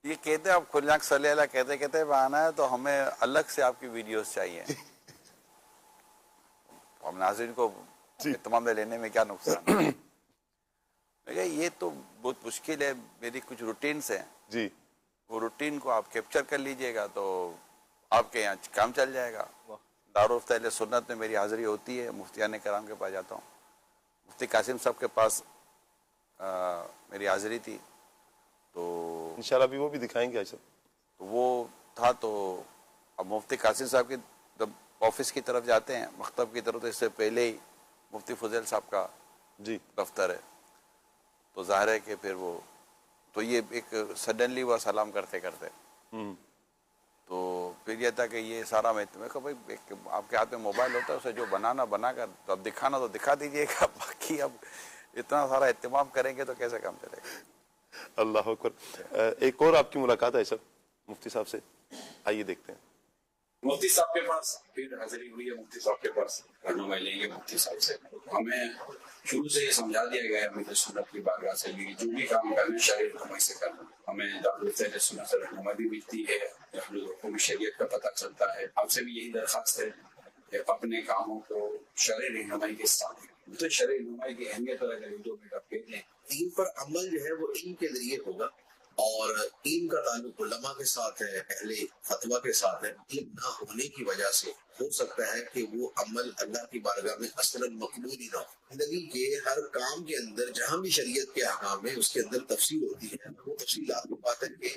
ये कहते हैं आप खुलनाक सल्लल्लाहु कहते कहते आना है, तो हमें अलग से आपकी वीडियोस चाहिए। हम नाज़रीन को इत्मीनान में लेने में क्या नुकसान है? ये तो बहुत मुश्किल है। मेरी कुछ रूटीन्स हैं जी, वो रूटीन को आप कैप्चर कर लीजिएगा तो आपके यहाँ काम चल जाएगा। दारुल अहले सुन्नत में मेरी हाज़िरी होती है, मुफ्तियाने कराम के पास जाता हूँ। मुफ्ती कासिम साहब के पास मेरी हाज़िरी थी, तो इंशाल्लाह भी वो भी दिखाएंगे। अच्छा, तो वो था, तो अब मुफ्ती कासिम साहब की जब ऑफिस की तरफ जाते हैं, मकतब की तरफ, तो इससे पहले ही मुफ्ती फजल साहब का जी दफ्तर है, तो जाहिर है कि फिर वो तो ये एक सडनली वो सलाम करते करते, तो फिर ये था कि ये सारा मैं कहा भाई एक आपके हाथ में मोबाइल होता है, उसे जो बनाना बनाकर, तो अब दिखाना तो दिखा दीजिएगा, बाकी अब इतना सारा एहतमाम करेंगे तो कैसे काम चलेगा। अल्लाह अकबर। एक और आपकी मुलाकात है सर मुफ्ती साहब से, आइए देखते हैं। मुफ्ती साहब के पास फिर हाजिरी हुई है, मुफ्ती साहब के पास रहनुमाई लेंगे। मुफ्ती साहब से हमें शुरू से ये समझा दिया गया है अमीर सुन्नत की बारगाह से कि जो भी काम करना शरीय रहनुमाई से करना। हमें दारुल अहले सुन्नत से रहनुमाई भी मिलती है, हुक्म शरीयत का पता चलता है। आपसे भी यही दरख्वास्त है कि अपने कामों को शरई रहनुमाई के साथ, तो शरई रहनुमाई की अहमियत अगर 2 मिनट आप कहते हैं। दीन पर अमल जो है वो इल्म के जरिए होगा, और इल्म का ताल्लुक उलमा के साथ है, अहले फतवा के साथ है। इल्म ना होने की वजह से हो सकता है कि वो अमल अल्लाह की बारगाह में असलन मकबूल ही ना हो। जिंदगी के हर काम के अंदर जहाँ भी शरीयत के अहकाम है उसके अंदर तफसील होती है, वो तफसीलात की बात है कि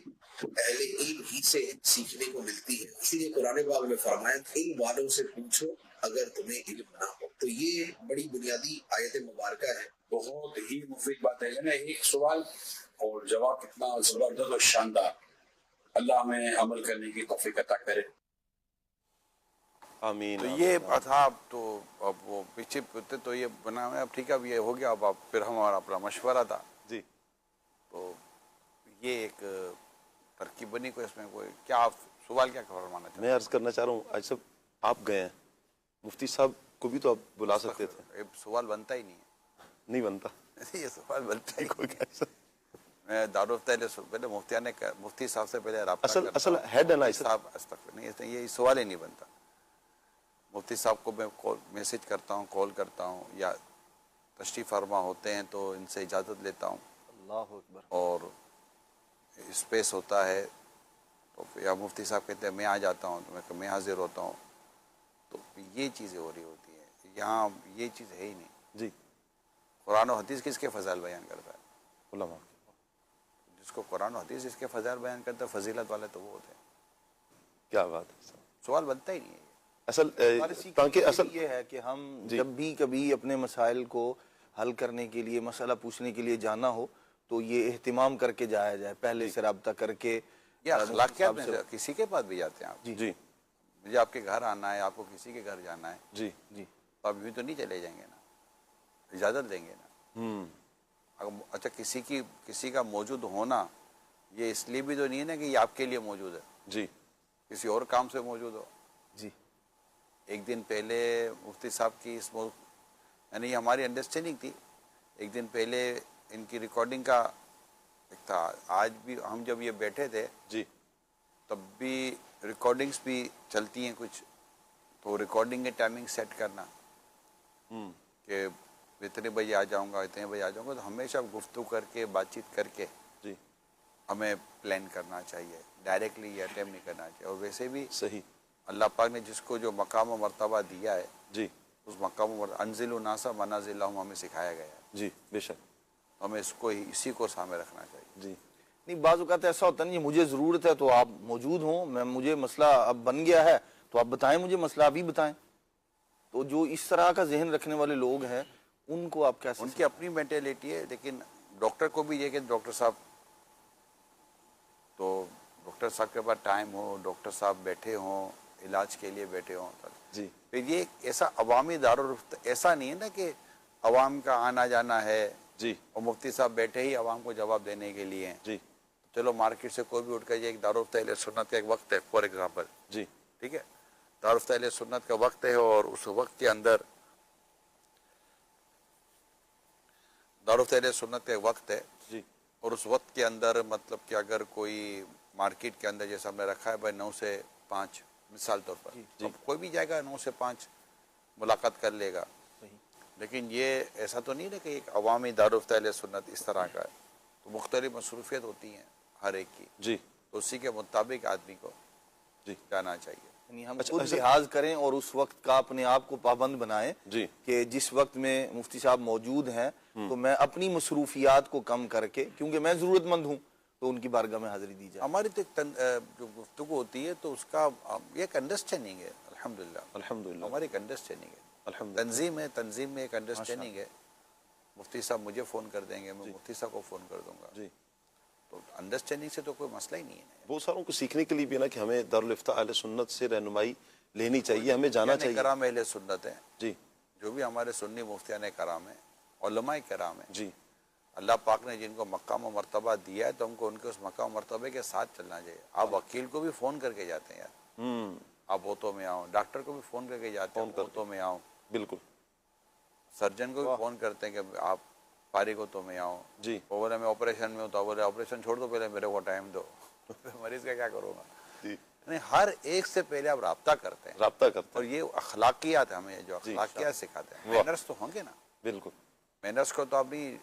अहले इल्म ही से सीखने को मिलती है। इसीलिए कुरान पाक में फरमाया, इल्म वालों से पूछो अगर तुम्हें इल्म ना हो। तो ये बड़ी बुनियादी आयत मुबारक है। बहुत ही मुफीद बात है ना। एक सवाल और जवाब कितना जबरदस्त और शानदार। अल्लाह हमें अमल करने की तौफीक अता करे। आमीन। तो ये था, तो अब वो पीछे तो ये बना हुआ, अब ठीक है, अब ये हो गया। अब फिर हमारा अपना मशवरा था जी, तो ये एक तरकीब बनी। कोई इसमें कोई क्या आप सवाल क्या फरमाना चाहते मैं अर्ज करना चाह रहा हूँ, आज सब आप गए हैं, मुफ्ती साहब को भी तो आप बुला सकते थे। हैं? सवाल बनता ही नहीं है। नहीं बनता ये सवाल बनता ही कोई कैसा? मैं दारुल अहले पहले मुफ्ती साहब से पहले राब्ता असल करता असल हूँ। हेड है ना मुफ्ती साहब अस्तगफिर, नहीं ये सवाल ही नहीं बनता। मुफ्ती साहब को मैं मैसेज करता हूँ, कॉल करता हूँ, या तशरीफ़ फरमा होते हैं तो इनसे इजाज़त लेता हूँ। अल्लाह अकबर। और स्पेस होता है तो या मुफ्ती साहब कहते हैं मैं आ जाता हूँ, तो मैं हाजिर होता हूँ। तो ये चीज़ें हो रही होती हैं, यहाँ ये चीज़ है ही नहीं। जी, कुरान और हदीस किसके फ़ज़ाइल बयान करता है? उलमा। जिसको कुरान और हदीस इसके फ़ज़ाइल बयान करता है, फजीलत वाले तो वो होते हैं। क्या बात है। सवाल बनता ही नहीं है। असल ताकि असल ये है कि हम जब भी कभी अपने मसाइल को हल करने के लिए, मसला पूछने के लिए जाना हो, तो ये एहतिमाम करके जाया जाए, पहले से रब्ता करके। या अखलाकियात में किसी के पास भी जाते हैं आप, जी मुझे आपके घर आना है, आपको किसी के घर जाना है, जी जी तो आप यूँ तो नहीं चले जाएंगे ना, इजाज़त देंगे ना। अच्छा, किसी का मौजूद होना ये इसलिए भी तो नहीं है ना कि ये आपके लिए मौजूद है, जी किसी और काम से मौजूद हो। जी। एक दिन पहले मुफ्ती साहब की यानी हमारी अंडरस्टैंडिंग थी, एक दिन पहले इनकी रिकॉर्डिंग का एक था। आज भी हम जब ये बैठे थे जी तब भी रिकॉर्डिंग्स भी चलती हैं कुछ, तो रिकॉर्डिंग के टाइमिंग सेट करना कि इतने बजे आ जाऊंगा, इतने बजे आ जाऊंगा, तो हमेशा गुफ्तगू करके बातचीत करके जी हमें प्लान करना चाहिए, डायरेक्टली ये अटेम्प्ट नहीं करना चाहिए। और वैसे भी सही, अल्लाह पाक ने जिसको जो मकाम व मर्तबा दिया है जी उस मकाम व अनजिल नासा मनाजिल्लाहुम हमें सिखाया गया है, जी बेशक, हमें इसी को सामने रखना चाहिए। जी नहीं, बाज़ औक़ात ऐसा होता नहीं, मुझे ज़रूरत है तो आप मौजूद हों, मुझे मसला अब बन गया है तो आप बताएं, मुझे मसला अभी बताएं। तो जो इस तरह का जहन रखने वाले लोग हैं उनको आप कैसे, उनकी अपनी मेंटेलिटी है, लेकिन डॉक्टर को भी ये कि डॉक्टर साहब के पास टाइम हो, डॉक्टर साहब बैठे हों, इलाज के लिए बैठे हों। जी फिर ये ऐसा अवामी दारुल, ऐसा नहीं है ना कि अवाम का आना जाना है जी और मुफ्ती साहब बैठे ही अवाम को जवाब देने के लिए हैं। जी चलो मार्केट से कोई भी उठ कर, एक दारुल अहले सुन्नत का एक वक्त है फॉर एग्जाम्पल, जी ठीक है, दारुल अहले सुन्नत का वक्त है और उस वक्त के अंदर दारुल अहले सुन्नत का एक वक्त है जी और उस वक्त के अंदर मतलब कि अगर कोई मार्केट के अंदर जैसा हमने रखा है भाई 9 से 5 मिसाल तौर पर, अब कोई भी जाएगा 9 से 5 मुलाकात कर लेगा, लेकिन ये ऐसा तो नहीं है कि एक अवामी दारुल अहले सुन्नत इस तरह का है, तो मुख्तलिफ मसरूफियत होती हैं हर एक की, जी तो उसी के मुताबिक आदमी को जी जाना चाहिए। यानी हम खुद लिहाज करें और उस वक्त का अपने आप को पाबंद बनाएं जी कि जिस वक्त में मुफ्ती साहब मौजूद हैं तो मैं अपनी मसरूफियात को कम करके, क्योंकि मैं ज़रूरतमंद हूँ, तो उनकी बारगाह में हाजिरी दी जाए। हमारी तो जो गुफ्तगू होती है तो उसका एक अंडरस्टैंडिंग है, अल्हम्दुलिल्लाह अल्हम्दुलिल्लाह, हमारी एक अंडरस्टैंडिंग है, अल्हम्दुलिल्लाह, तंजीम में एक अंडरस्टैंडिंग है। मुफ्ती साहब मुझे फ़ोन कर देंगे, मैं मुफ्ती साहब को फ़ोन कर दूंगा, जी तो अंडरस्टैंडिंग से तो कोई मसला ही नहीं है। बहुत सारों को सीखने के लिए भी ना कि हमें दारुल इफ्ता अहले सुन्नत से रहनुमाई लेनी चाहिए, हमें जाना चाहिए। कराम अहले सुन्नत है, जी जो भी हमारे सुन्नी मुफ्तियान कराम है, उलमाए कराम है, जी अल्लाह पाक ने जिनको मकाम व मर्तबा दिया है तो हमको उनके उस मकाम मर्तबे के साथ चलना चाहिए। आप वकील को भी फ़ोन करके जाते हैं यार, आप ओतो में आओ, डॉक्टर को भी फ़ोन करके जाते हैं ओतो में आओ, बिल्कुल, सर्जन को भी फ़ोन करते हैं कि आप फारिग हो तो मैं आऊँ जी, वो बोले मैं ऑपरेशन में हूँ, तो बोले ऑपरेशन छोड़ दो, पहले मेरे को टाइम दो मरीज का क्या करूँगा। जी नहीं, हर एक से पहले आप राब्ता करते हैं, राब्ता करते और ये अखलाकियात हमें जो अखलाकियात सिखाते हैं, मैनर्स तो होंगे ना, बिल्कुल मैनर्स को तो आप नहीं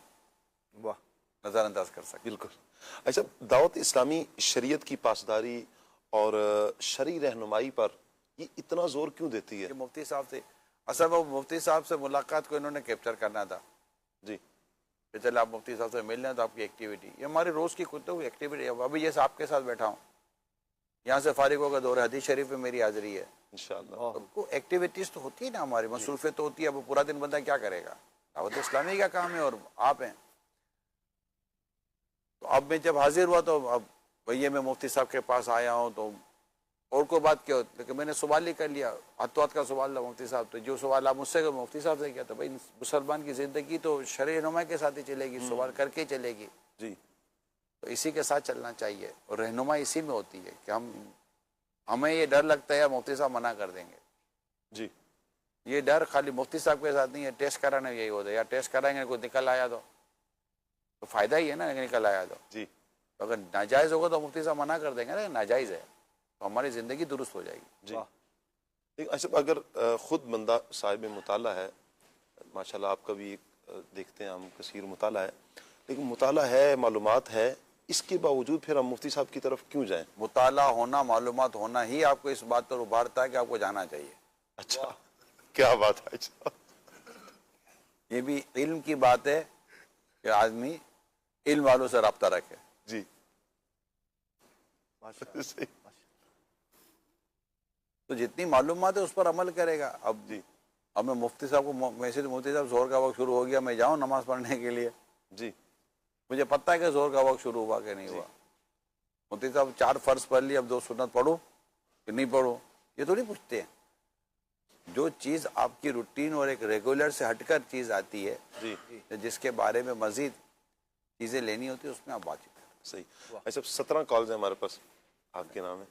वाह नज़रअंदाज कर सकते। बिल्कुल। अच्छा, दावत इस्लामी शरीयत की पासदारी और शरई रहनुमाई पर ये इतना जोर क्यों देती है? कि मुफ्ती साहब से, असल वो मुफ्ती साहब से मुलाकात को इन्होंने कैप्चर करना था जी, कि चल आप मुफ्ती साहब से मिलना, तो आपकी एक्टिविटी, ये हमारी रोज़ की खुद तो एक्टिविटी है। अभी जैसे आपके साथ बैठा हूँ, यहाँ से फारिग होगा दौर हदीस शरीफ में मेरी हाजिरी है, इंशाअल्लाह। तो एक्टिविटीज़ तो होती है ना, हमारी मसरूफियत तो होती है। अब पूरा दिन बंदा क्या करेगा, दावत इस्लामी का काम है और आप हैं। तो अब मैं जब हाजिर हुआ तो अब भैया मैं मुफ्ती साहब के पास आया हूँ, तो और कोई बात क्या, लेकिन मैंने सवाल ही कर लिया, हाथ का सवाल था मुफ्ती साहब, तो जो सवाल आप मुझसे मुफ्ती साहब से किया, तो भाई मुसलमान की ज़िंदगी तो शरई रहनुमाई के साथ ही चलेगी, सवाल करके ही चलेगी, जी, तो इसी के साथ चलना चाहिए। और रहनुमाई इसी में होती है कि हमें ये डर लगता है यार मुफ्ती साहब मना कर देंगे, जी, ये डर खाली मुफ्ती साहब के साथ नहीं है, टेस्ट कराने यही होता है, यार टेस्ट कराएंगे कोई निकल आया तो फ़ायदा ही है ना, निकल आया तो जी, तो अगर नाजायज़ होगा तो मुफ्ती साहब मना कर देंगे ना, नाजायज़ है, तो हमारी ज़िंदगी दुरुस्त हो जाएगी। जी, ठीक। अच्छा, अगर ख़ुद बंदा साहिब मुताला है, माशाल्लाह आपका भी देखते हैं हम कसीर मुताला है, लेकिन मुताला है, मालूमात है, इसके बावजूद फिर हम मुफ्ती साहब की तरफ क्यों जाएं? मुताला होना, मालूमात होना ही आपको इस बात पर उभारता है कि आपको जाना चाहिए। अच्छा, क्या बात है। अच्छा, ये भी इल्म की बात है कि आदमी इल्म वालों से रब्ता रखे। जी, तो जितनी मालूमात है उस पर अमल करेगा। अब जी, अब मैं मुफ्ती साहब को, वैसे तो मुफ्ती साहब जोहर का वक्त शुरू हो गया, मैं जाऊँ नमाज पढ़ने के लिए, जी, मुझे पता है कि जोहर का वक्त शुरू हुआ कि नहीं हुआ। मुफ्ती साहब 4 फ़र्ज पढ़ लिए, अब 2 सुन्नत पढ़ो कि नहीं पढ़ो, ये तो नहीं पूछते हैं। जो चीज़ आपकी रूटीन और एक रेगुलर से हटकर चीज़ आती है, जी, जिसके बारे में मज़ीद चीज़ें लेनी होती है उसमें आप बातचीत करें। सही। अच्छा 17 कॉल्स हैं हमारे पास, आपके नाम है,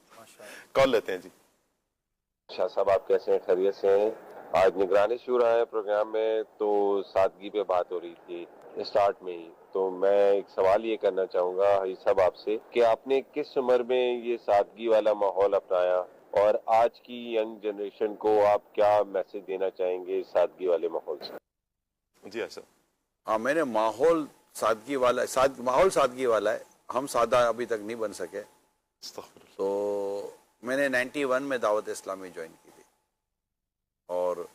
कॉल लेते हैं जी। शाह साहब आप कैसे हैं, खैरियत से हैं? आज निगरानी शूरा है प्रोग्राम में, तो सादगी पे बात हो रही थी स्टार्ट में ही, तो मैं एक सवाल ये करना चाहूँगा हाजी साहब आपसे कि आपने किस उम्र में ये सादगी वाला माहौल अपनाया और आज की यंग जनरेशन को आप क्या मैसेज देना चाहेंगे सादगी वाले माहौल से? जी ऐसा। हाँ, मैंने माहौल सादगी वाला माहौल सादगी वाला है, हम सादा अभी तक नहीं बन सके। तो मैंने 91 में दावत इस्लामी ज्वाइन की थी और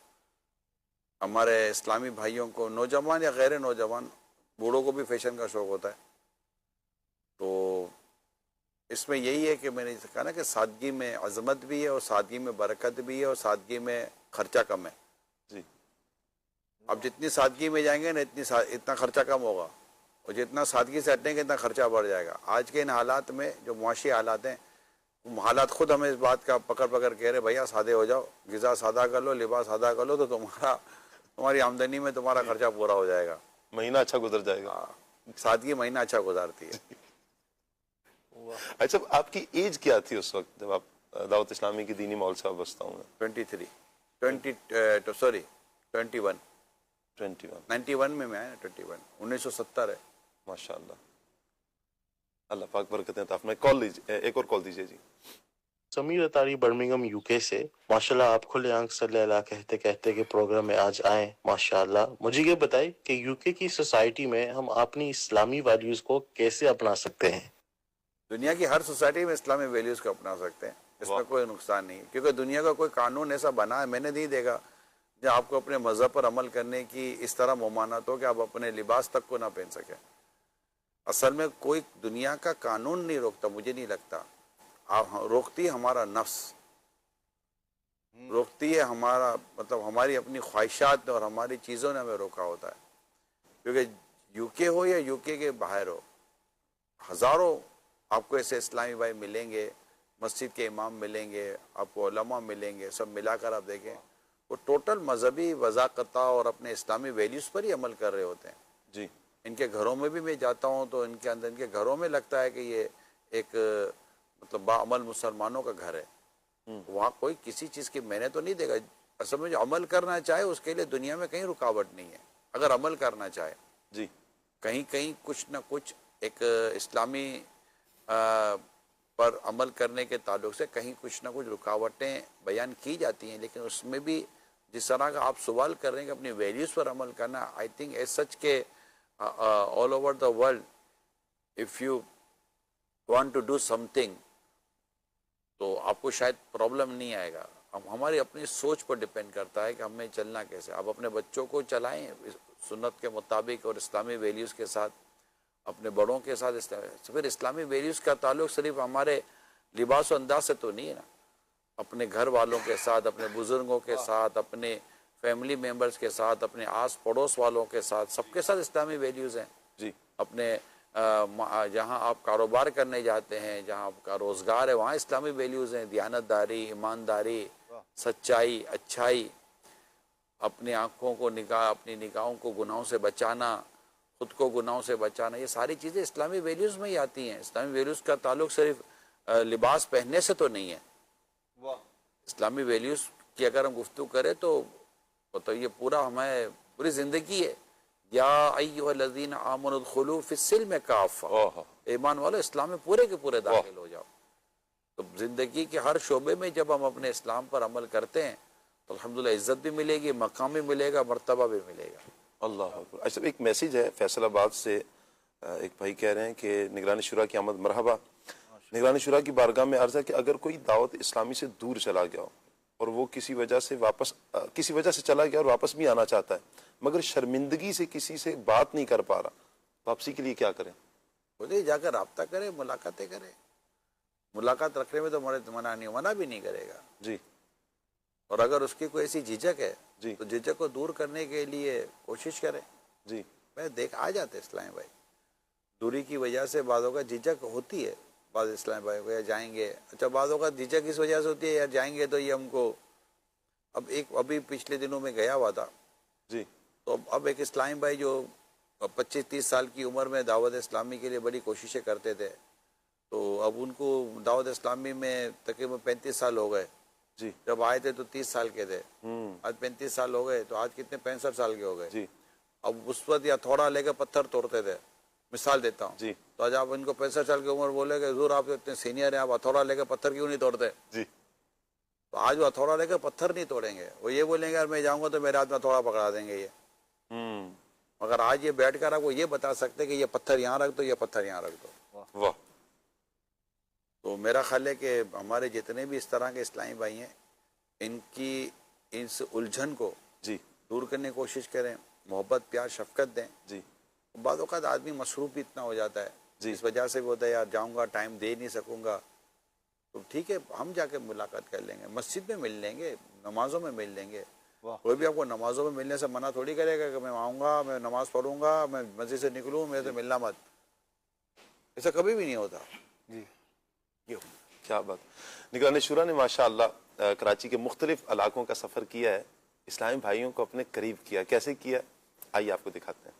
हमारे इस्लामी भाइयों को, नौजवान या गैर नौजवान, बूढ़ों को भी फैशन का शौक़ होता है। तो इसमें यही है कि मैंने कहा ना कि सादगी में अज़मत भी है और सादगी में बरकत भी है और सादगी में खर्चा कम है जी। अब जितनी सादगी में जाएंगे ना इतना खर्चा कम होगा और जितना सादगी से हटेंगे इतना खर्चा बढ़ जाएगा। आज के इन हालात में जो मुआशी हालात हैं, हालात खुद हमें इस बात का पकड़ कह रहे भैया सादे हो जाओ, ग़िज़ा सादा कर लो, लिबास सादा कर लो, तो तुम्हारी आमदनी में तुम्हारा खर्चा पूरा हो जाएगा, महीना अच्छा गुजर जाएगा। सादगी महीना अच्छा गुजारती है। अच्छा आपकी एज क्या थी उस वक्त जब आप दावत इस्लामी की दीनी माहौल से वाबस्ता हुए? 21 91 में मैं आया ना, 21 1970 है। माशाअल्लाह, अल्लाह पाक बरकतें अता फरमाए। कॉल लीजिए, एक और कॉल दीजिए जी। समीर अतारी बर्मिंघम यूके से। माशाल्लाह आप खुले आंख से लैला कहते कहते के प्रोग्राम में आज आए, माशाल्लाह। मुझे ये बताइए कि यूके की सोसाइटी में हम अपनी इस्लामी वैल्यूज को कैसे अपना सकते हैं? दुनिया की हर सोसाइटी में इस्लामी वैल्यूज़ को अपना सकते हैं, इसमें कोई नुकसान नहीं है, क्योंकि दुनिया का कोई कानून ऐसा बना है मैंने नहीं देखा जब आपको अपने मज़हब पर अमल करने की इस तरह ममानत हो कि आप अपने लिबास तक को ना पहन सकें। असल में कोई दुनिया का कानून नहीं रोकता, मुझे नहीं लगता। रोकती है हमारा नफ्स, रोकती है हमारा मतलब हमारी अपनी ख्वाहिशात और हमारी चीज़ों ने हमें रोका होता है। क्योंकि यूके हो या यूके के बाहर हो, हज़ारों आपको ऐसे इस्लामी भाई मिलेंगे, मस्जिद के इमाम मिलेंगे, आपको उलमा मिलेंगे, सब मिलाकर आप देखें वो टोटल मजहबी वज़ाक़ता और अपने इस्लामी वैल्यूज़ पर ही अमल कर रहे होते हैं जी। इनके घरों में भी मैं जाता हूँ तो इनके अंदर, इनके घरों में लगता है कि ये एक मतलब बाअमल मुसलमानों का घर है। वहाँ कोई किसी चीज़ की मैंने तो नहीं देखा। असल में जो अमल करना चाहे उसके लिए दुनिया में कहीं रुकावट नहीं है। अगर अमल करना चाहे जी, कहीं कहीं कुछ ना कुछ एक इस्लामी पर अमल करने के ताल्लुक से कहीं कुछ ना कुछ रुकावटें बयान की जाती हैं, लेकिन उसमें भी जिस तरह का आप सवाल कर रहे हैं कि अपनी वैल्यूज़ पर अमल करना, आई थिंक एज सच के all over the world if you want to do something तो आपको शायद प्रॉब्लम नहीं आएगा। अब हमारी अपनी सोच पर डिपेंड करता है कि हमें चलना कैसे। आप अपने बच्चों को चलाएं सुन्नत के मुताबिक और इस्लामी वैल्यूज़ के साथ, अपने बड़ों के साथ। फिर इस्लामी वैल्यूज़ का ताल्लुक सिर्फ हमारे लिबास और अंदाज से तो नहीं है ना, अपने घर वालों के साथ, अपने बुज़ुर्गों के साथ, अपने फैमिली मेम्बर्स के साथ, अपने आस पड़ोस वालों के साथ, सबके साथ इस्लामी वैल्यूज़ हैं जी। अपने जहाँ आप कारोबार करने जाते हैं, जहाँ आपका रोज़गार है, वहाँ इस्लामी वैल्यूज़ हैं, दियानतदारी, ईमानदारी, सच्चाई, अच्छाई, अपनी आँखों को अपनी निगाहों को गुनाहों से बचाना, खुद को गुनाहों से बचाना, ये सारी चीज़ें इस्लामी वैल्यूज़ में ही आती हैं। इस्लामी वैल्यूज़ का ताल्लुक सिर्फ लिबास पहनने से तो नहीं है। इस्लामी वैल्यूज़ की अगर हम गुफ्तगू करें तो ये पूरा हमें पूरी ज़िंदगी है। या अय्युहल्लज़ीना आमनु उदखुलू फिस्सिल्म काफ़ा, ईमान वालों इस्लाम में पूरे के पूरे दाखिल हो जाओ। तो ज़िंदगी के हर शोबे में जब हम अपने इस्लाम पर अमल करते हैं तो अल्हम्दुलिल्लाह इज़्ज़त भी मिलेगी, मकाम भी मिलेगा, मर्तबा भी मिलेगा। अल्लाह अकबर। अच्छा एक मैसेज है फैसलाबाद से, एक भाई कह रहे हैं कि निगरानी शुरा की आमद मरहबा। निगरानी शुरा की बारगाह में अर्ज़ है कि अगर कोई दावत इस्लामी से दूर चला गया हो और वो किसी वजह से चला गया और वापस भी आना चाहता है मगर शर्मिंदगी से किसी से बात नहीं कर पा रहा, वापसी के लिए क्या करें? बोले जाकर रब्ता करें, मुलाकातें करें। मुलाकात रखने में तो मना भी नहीं करेगा जी। और अगर उसकी कोई ऐसी झिझक है जी तो झिझक को दूर करने के लिए कोशिश करें जी। मैं आ जाते इस्लामी भाई, दूरी की वजह से बादों का झिझक होती है। बाद इस्लामी भाई को यार जाएंगे, अच्छा बादों का झिझक इस वजह से होती है यार जाएंगे तो ये हमको, अब अभी पिछले दिनों में गया हुआ था जी, तो अब एक इस्लामी भाई जो 25-30 साल की उम्र में दावत इस्लामी के लिए बड़ी कोशिशें करते थे, तो अब उनको दावत इस्लामी में तकरीबन 35 साल हो गए जी। जब आए थे तो 30 साल के थे, आज 35 साल हो गए, तो आज कितने 65 साल के हो गए जी। अब उस वक्त या थोड़ा लेकर पत्थर तोड़ते थे, मिसाल देता हूँ जी। तो आज आप इनको 65 साल की उम्र बोलेगे हुजूर आप इतने सीनियर हैं, आप हथौड़ा लेकर पत्थर क्यों नहीं तोड़ते? जी। तो आज वो हथौड़ा लेकर पत्थर नहीं तोड़ेंगे, वो ये बोलेंगे यार मैं जाऊंगा तो मेरे हाथ में हथौड़ा पकड़ा देंगे ये। मगर आज ये बैठकर आपको ये बता सकते कि ये पत्थर यहाँ रख दो, ये पत्थर यहाँ रख दो। वाह। तो मेरा ख्याल है कि हमारे जितने भी इस तरह के इस्लामी भाई हैं, इनकी इस उलझन को जी दूर करने की कोशिश करें, मोहब्बत प्यार शफकत दें। जी। बाद औक़ात आदमी मसरूफ़ भी इतना हो जाता है जी। इस वजह से भी होता है यार जाऊंगा टाइम दे नहीं सकूंगा, तो ठीक है हम जाके मुलाकात कर लेंगे, मस्जिद में मिल लेंगे, नमाजों में मिल लेंगे। कोई भी आपको नमाजों में मिलने से मना थोड़ी करेगा कि मैं आऊँगा, मैं नमाज़ पढ़ूंगा, मैं मस्जिद से निकलूँ, मेरे से मिलना मत, ऐसा कभी भी नहीं होता जी। ये क्या बात। निगरान शुरा ने माशाअल्लाह कराची के मुख्तलिफ इलाकों का सफ़र किया है, इस्लामी भाइयों को अपने करीब किया। कैसे किया, आइए आपको दिखाते हैं।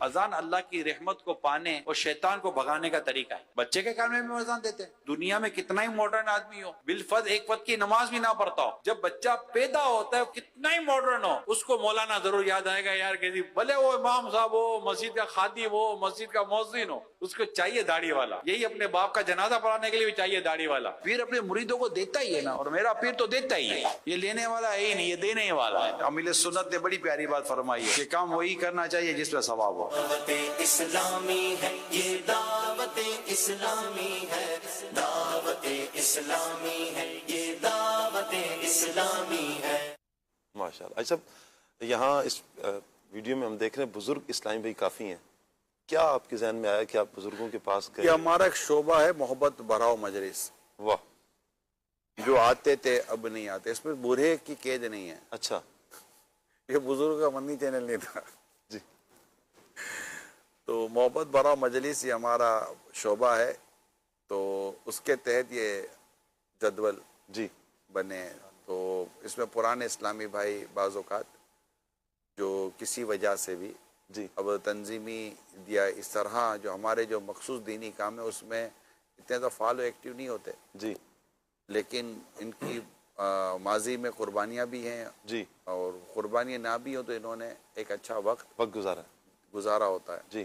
अजान अल्लाह की रहमत को पाने और शैतान को भगाने का तरीका है। बच्चे के कान में भी अजान देते हैं। दुनिया में कितना ही मॉडर्न आदमी हो, बिलफर्ज एक वक्त की नमाज भी ना पढ़ता हो, जब बच्चा पैदा होता है कितना ही मॉडर्न हो, उसको मौलाना जरूर याद आएगा यार कैसी, भले वो इमाम साहब हो, मस्जिद का खादिम हो, मस्जिद का मुअज्जिन हो, उसको चाहिए दाढ़ी वाला। यही अपने बाप का जनाजा पढ़ाने के लिए भी चाहिए दाढ़ी वाला। पीर अपने मुरीदों को देता ही है ना, और मेरा पीर तो देता ही है, ये लेने वाला है ही नहीं, ये देने ही वाला है। अमील सुन्नत ने बड़ी प्यारी बात फरमाई है कि काम वही करना चाहिए जिसमें सवाब हो। इस्लामी है ये दावत इस्लामी है, दावत इस्लामी है ये दावत इस्लामी है। माशाअल्लाह। अच्छा, यहाँ इस वीडियो में हम देख रहे हैं बुजुर्ग इस्लामी भाई काफी हैं, क्या आपके जहन में आया कि आप बुजुर्गों के पास गए? ये हमारा एक शोबा है मोहब्बत बराव मजलिस। वाह। जो आते थे अब नहीं आते, इसमें बूढ़े की कैद नहीं है। अच्छा। ये बुजुर्ग का मनी चैनल नहीं था जी। तो मोहब्बत बराव मजलिस ये हमारा शोबा है, तो उसके तहत ये जदवल जी बने। तो इसमें पुराने इस्लामी भाई बाज़ औक़ात जो किसी वजह से भी जी अब तंजीमी या इस तरह जो हमारे जो मखसूस दीनी काम है उसमें इतने तो फॉलो एक्टिव नहीं होते जी, लेकिन इनकी माजी में कुर्बानियाँ भी हैं जी, और कुर्बानियाँ ना भी हो तो इन्होंने एक अच्छा वक्त गुजारा होता है जी,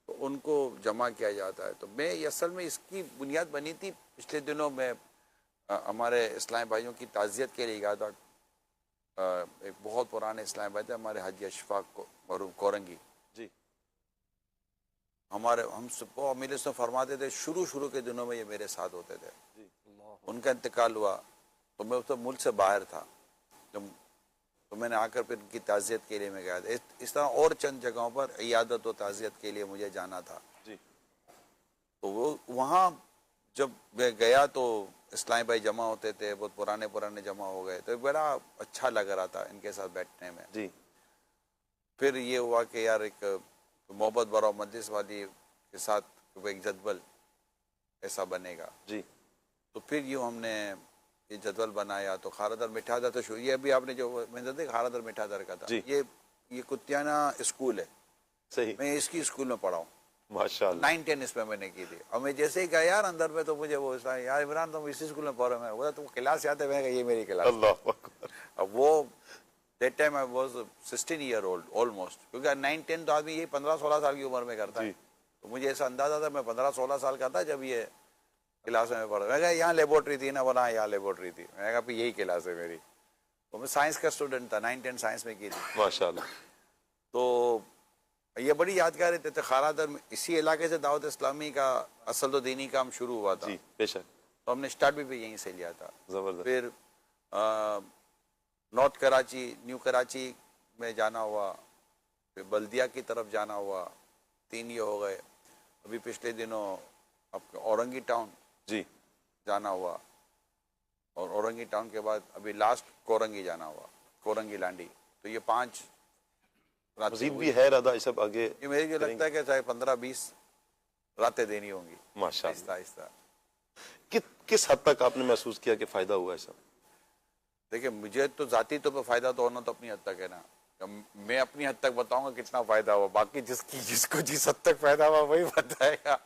तो उनको जमा किया जाता है। तो मैं असल में इसकी बुनियाद बनी थी पिछले दिनों में हमारे इस्लामी भाइयों की ताज़ियत के लिए गया था। एक बहुत पुराने इस्लामी भाई थे हमारे हाजी अशफाक मरूम कोरंगी जी, हमारे हम सबको अमीर से फरमाते थे, शुरू के दिनों में ये मेरे साथ होते थे जी। उनका इंतकाल हुआ तो मैं उस मुल्क से बाहर था जब, तो मैंने आकर फिर उनकी ताज़ियत के लिए मैं गया था। इस तरह और चंद जगहों पर इयादत और ताज़ियत के लिए मुझे जाना था जी। तो वो वहाँ जब मैं गया तो इस्लामी भाई जमा होते थे, बहुत पुराने जमा हो गए, तो बड़ा अच्छा लग रहा था इनके साथ बैठने में जी। फिर ये हुआ कि यार एक मोहब्बत बराव मजलिस वाली के साथ एक जदवल ऐसा बनेगा जी। तो फिर यूँ हमने ये जदवल बनाया। तो खारदर मिठादर तो शुरू, ये भी आपने जो मैंने देखा खारदर मिठादर का था, ये कुतियाना स्कूल है, सही, मैं इसकी स्कूल में पढ़ा हूँ माशाअल्लाह। 9-10 इसमें मैंने की थी। और मैं जैसे ही गया यार अंदर में तो मुझे वो यार इमरान तुम इसी स्कूल में पढ़ रहे हो, तुम क्लास आते, मैंने कहा ये मेरी क्लास। अल्लाह अकबर। अब वो that time I was 16 year old almost, क्योंकि 9-10 तो आदमी यही 15-16 साल की उम्र में करता है। तो मुझे ऐसा अंदाजा था मैं 15-16 साल का था जब ये क्लास में पढ़ा। मैं कहा यहाँ लेबोरेटरी थी ना, बोला यहाँ लेबोरेटरी थी। मैं कहा यही क्लास है मेरी। तो मैं साइंस का स्टूडेंट था, 9-10 साइंस में की थी माशाअल्लाह। तो ये बड़ी यादगार थे। खारादर में इसी इलाके से दावत इस्लामी का असल तो दीनी काम शुरू हुआ था जी, बेशक। तो हमने स्टार्ट भी यहीं से लिया था। जबरदस्त। फिर नॉर्थ कराची, न्यू कराची में जाना हुआ, फिर बल्दिया की तरफ जाना हुआ, 3 ये हो गए। अभी पिछले दिनों आपके औरंगी टाउन जी जाना हुआ, और औरंगी टाउन के बाद अभी लास्ट कोरंगी जाना हुआ, कोरंगी लांडी। तो ये 5 मज़ीद भी है इरादा, सब आगे ये मुझे लगता है कि चाहे 15-20 रातें देनी होंगी माशाअल्लाह। आहिस्ता आहिस्ता। किस हद तक आपने महसूस किया कि फायदा हुआ है सब? देखिए मुझे तो जाती तो फायदा तो होना तो अपनी हद तक है ना, मैं अपनी हद तक बताऊंगा कितना फायदा हुआ, बाकी जिसको जिस हद तक फायदा हुआ वही बताएगा।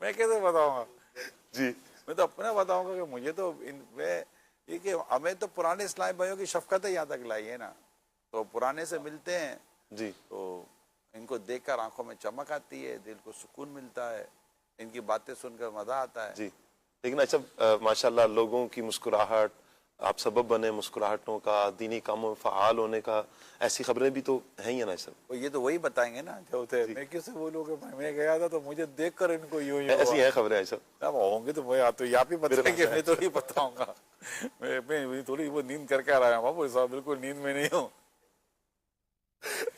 मैं कैसे बताऊंगा जी? मैं तो अपना बताऊंगा कि मुझे तो ये कि हमें तो पुराने इस्लामी भाइयों की शफकत यहाँ तक लाई है ना, तो पुराने से मिलते हैं जी, तो इनको देखकर आंखों में चमक आती है, दिल को सुकून मिलता है, इनकी बातें सुनकर मजा आता है जी। लेकिन अच्छा माशाल्लाह लोगों की मुस्कुराहट, आप सबब बने मुस्कुराहटों का, दीनी कामों में फ़आल होने का, ऐसी खबरें भी तो हैं ही ना सब? ये तो वही बताएंगे ना जो थे। मैं कैसे बोलूँगा, मैं गया था तो मुझे देखकर इनको यूं ही ऐसी हैं खबरें ऐसा? अब होंगे तो मैं तो आप ही बताएंगे, मैं तो नहीं बताऊंगा। मैं थोड़ी वो नींद करके आ रहा हूँ बाबू साहब, बिल्कुल नींद में नहीं हूँ।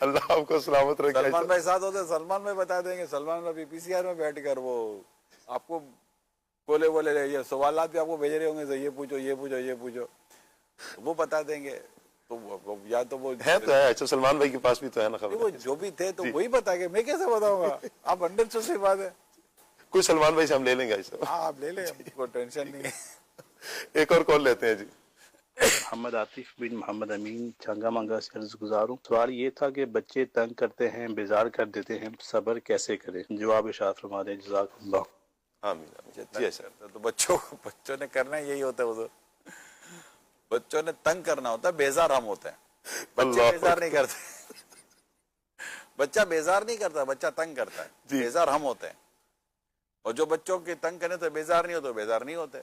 अल्लाह आपको सलामत रखे। सलमान भाई साथ होते, सलमान भाई बता देंगे, सलमान भाई पीसीआर में बैठ कर वो आपको बोले ये सवालात भी आपको भेज रहे होंगे, ये पूछो ये पूछो ये पूछो, वो बता देंगे। तो या तो वो है तो है, अच्छा सलमान भाई के पास भी तो है ना खबर, वो जो भी थे तो वही बताएंगे, मैं कैसे बताऊंगा? आप 100% बात है, कोई सलमान भाई से हम ले लेंगे ऐसा। हाँ आप ले लें, कोई टेंशन नहीं है। एक और कॉल लेते हैं जी। मोहम्मद आतिफ बिन मोहम्मद अमीन चंगा मंगा से अर्ज गुजार हूँ। सवाल ये था कि बच्चे तंग करते हैं, बेजार कर देते हैं, सब्र कैसे करें? जवाब इरशाद फरमा दें, जज़ाकल्लाह। आमीन। जी सर, तो बच्चों ने करना यही होता है, वो बच्चों ने तंग करना होता है, बेजार हम होते हैं, बच्चे बेजार नहीं करते। बच्चा बेजार नहीं करता, बच्चा तंग करता है, बेजार हम होते हैं। और जो बच्चों के तंग करने तो बेजार नहीं होते, बेजार नहीं होते।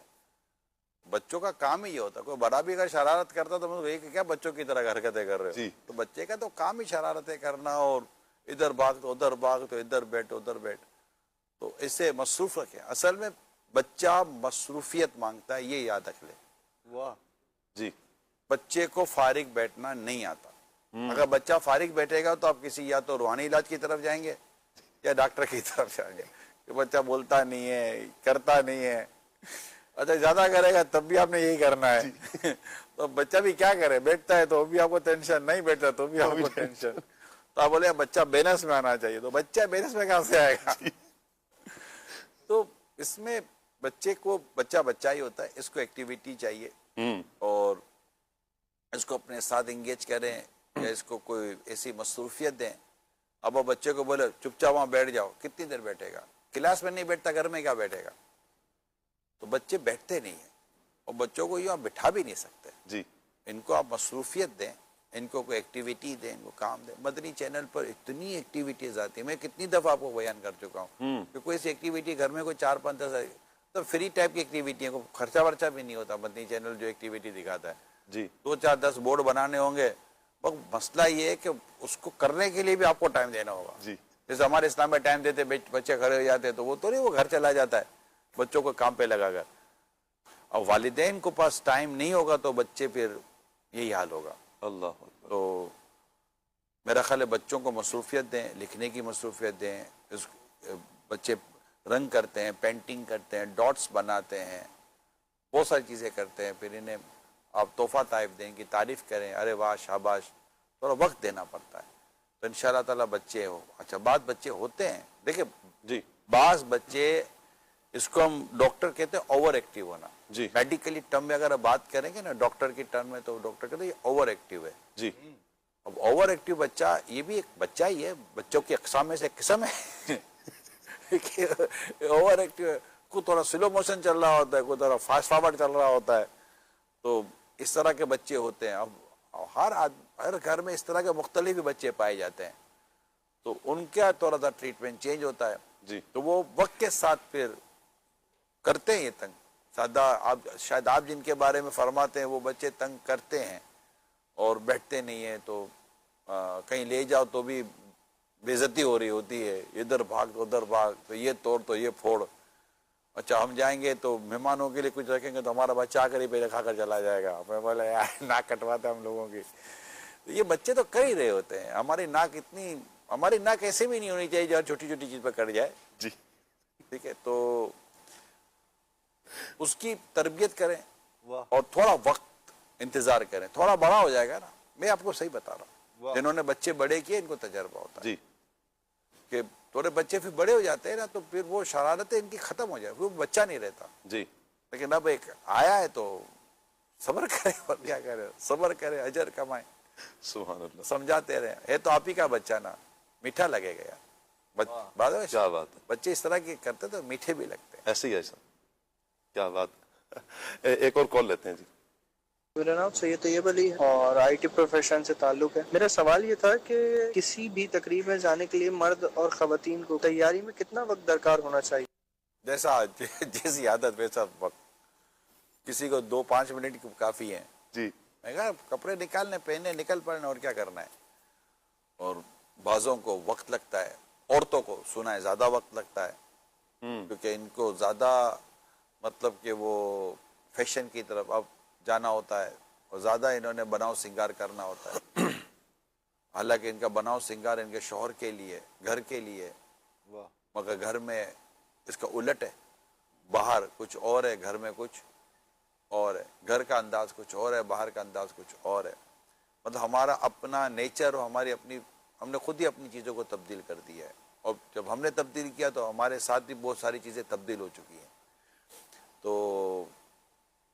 बच्चों का काम ही ये होता है। कोई बड़ा भी अगर शरारत करता तो मतलब क्या बच्चों की तरह हरकतें कर रहे हो, तो बच्चे का तो काम ही शरारतें करना, और इधर भाग तो उधर भाग, तो इधर बैठ उधर बैठ, तो इससे मसरूफ रखें। असल में बच्चा मसरूफियत मांगता है, ये याद रख ले। वाह जी, बच्चे को फारिग बैठना नहीं आता। अगर बच्चा फारिग बैठेगा तो आप किसी या तो रूहानी इलाज की तरफ जाएंगे या डॉक्टर की तरफ जाएंगे कि बच्चा बोलता नहीं है, करता नहीं है। अच्छा ज्यादा करेगा तब भी आपने यही करना है। तो बच्चा भी क्या करे, बैठता है तो भी आपको टेंशन, नहीं बैठता तो भी आपको टेंशन। तो आप बोले बच्चा बैलेंस में आना चाहिए, तो बच्चा बैलेंस में कहां से आएगा? तो इसमें बच्चे को बच्चा ही होता है, इसको एक्टिविटी चाहिए और इसको अपने साथ एंगेज करें या इसको कोई ऐसी मसरूफियत दें। अब वो बच्चे को बोले चुपचाप वहां बैठ जाओ, कितनी देर बैठेगा? क्लास में नहीं बैठता, घर में क्या बैठेगा? तो बच्चे बैठते नहीं है, और बच्चों को यूँ बिठा भी नहीं सकते जी। इनको आप मसरूफियत दें, इनको कोई एक्टिविटी दें, इनको काम दें। मदनी चैनल पर इतनी एक्टिविटीज आती है, मैं कितनी दफा आपको बयान कर चुका हूँ कि कोई ऐसी एक्टिविटी घर में कोई 4-5-10 तो फ्री टाइप की एक्टिविटी है, को खर्चा वर्चा भी नहीं होता। मदनी चैनल जो एक्टिविटी दिखाता है जी, 2-4-10 बोर्ड बनाने होंगे, पर मसला ये है कि उसको करने के लिए भी आपको टाइम देना होगा जी। जैसे हमारे इस्लाम में टाइम देते, बच्चे खड़े हो जाते, तो वो तो नहीं, वो घर चला जाता है बच्चों को काम पे लगाकर। और वालिदैन को पास टाइम नहीं होगा तो बच्चे फिर यही हाल होगा। अल्लाह। तो मेरा ख्याल है बच्चों को मसरूफियत दें, लिखने की मसरूफियत दें। बच्चे रंग करते हैं, पेंटिंग करते हैं, डॉट्स बनाते हैं, बहुत सारी चीज़ें करते हैं। फिर इन्हें आप तोहफा ताइफ दें, इनकी तारीफ़ करें, अरे वाह शाबाश, थोड़ा वक्त देना पड़ता है तो इंशाअल्लाह ताला बच्चे हो। अच्छा बात बच्चे होते हैं, देखिए जी, बाज़ बच्चे, इसको हम डॉक्टर कहते हैं ओवर एक्टिव होना जी। मेडिकली टर्म में अगर बात करेंगे ना डॉक्टर की टर्म में, तो डॉक्टर कहते हैं ओवर एक्टिव है जी। अब ओवर एक्टिव बच्चा, ये भी एक बच्चा ही है, बच्चों की अक़साम में से एक किस्म है। ओवर एक्टिव को थोड़ा स्लो मोशन चल रहा होता है, कोई थोड़ा फास्ट फॉरवर्ड चल रहा होता है, तो इस तरह के बच्चे होते हैं। अब हर घर में इस तरह के मुख्तलिफ बच्चे पाए जाते हैं, तो उनका थोड़ा सा ट्रीटमेंट चेंज होता है जी। तो वो वक्त के साथ फिर करते हैं ये तंग। सादा आप शायद आप जिनके बारे में फरमाते हैं वो बच्चे तंग करते हैं और बैठते नहीं है, तो कहीं ले जाओ तो भी बेइज्जती हो रही होती है, इधर भाग तो उधर भाग, तो ये तोड़ तो ये फोड़। अच्छा हम जाएंगे तो मेहमानों के लिए कुछ रखेंगे तो हमारा बच्चा आकर ही पहले खाकर चला जाएगा। मैं बोला यार नाक कटवाता हम लोगों की। तो ये बच्चे तो कर ही रहे होते हैं। हमारी नाक ऐसे भी नहीं होनी चाहिए जहाँ छोटी छोटी चीज पर कट जाए जी, ठीक है। तो उसकी तरबियत करें और थोड़ा वक्त इंतजार करें, थोड़ा बड़ा हो जाएगा ना। मैं आपको सही बता रहा हूँ, जिन्होंने बच्चे बड़े किए इनको तजर्बा होता है जी। कि थोड़े बच्चे फिर बड़े हो जाते हैं ना, तो फिर वो शरारतें इनकी खत्म हो जाए, वो बच्चा नहीं रहता जी। लेकिन अब एक आया है तो सब्र करे और क्या करे, सब्र करे, अजर कमाए, सुभान अल्लाह। समझाते रहे। है तो आप ही का बच्चा ना, मीठा लगेगा यार। क्या बात है, बच्चे इस तरह के करते तो मीठे भी लगते हैं। ऐसे ही ऐसा, क्या बात है। एक और कॉल लेते हैं जी। मेरा नाम सैयद तैयब अली है और आईटी प्रोफेशन से ताल्लुक है। मेरा सवाल ये था कि किसी भी तकरीब में जाने के लिए मर्द और खवातीन को तैयारी में कितना वक्त दरकार होना चाहिए? जैसा जैसी आदत वैसा वक्त। किसी को 2-5 मिनट काफी है जी। मैं कहा कपड़े निकालने, पहने, निकल पड़ने, और क्या करना है। और बाजों को वक्त लगता है, औरतों को सुना है ज्यादा वक्त लगता है, क्योंकि इनको ज्यादा मतलब कि वो फैशन की तरफ अब जाना होता है और ज्यादा इन्होंने बनाव सिंगार करना होता है। हालांकि इनका बनाव सिंगार इनके शौहर के लिए, घर के लिए, मगर घर में इसका उलट है। बाहर कुछ और है, घर में कुछ और है। घर का अंदाज कुछ और है, बाहर का अंदाज कुछ और है। मतलब हमारा अपना नेचर और हमारी अपनी, हमने खुद ही अपनी चीज़ों को तब्दील कर दिया है। और जब हमने तब्दील किया तो हमारे साथ भी बहुत सारी चीज़ें तब्दील हो चुकी हैं। तो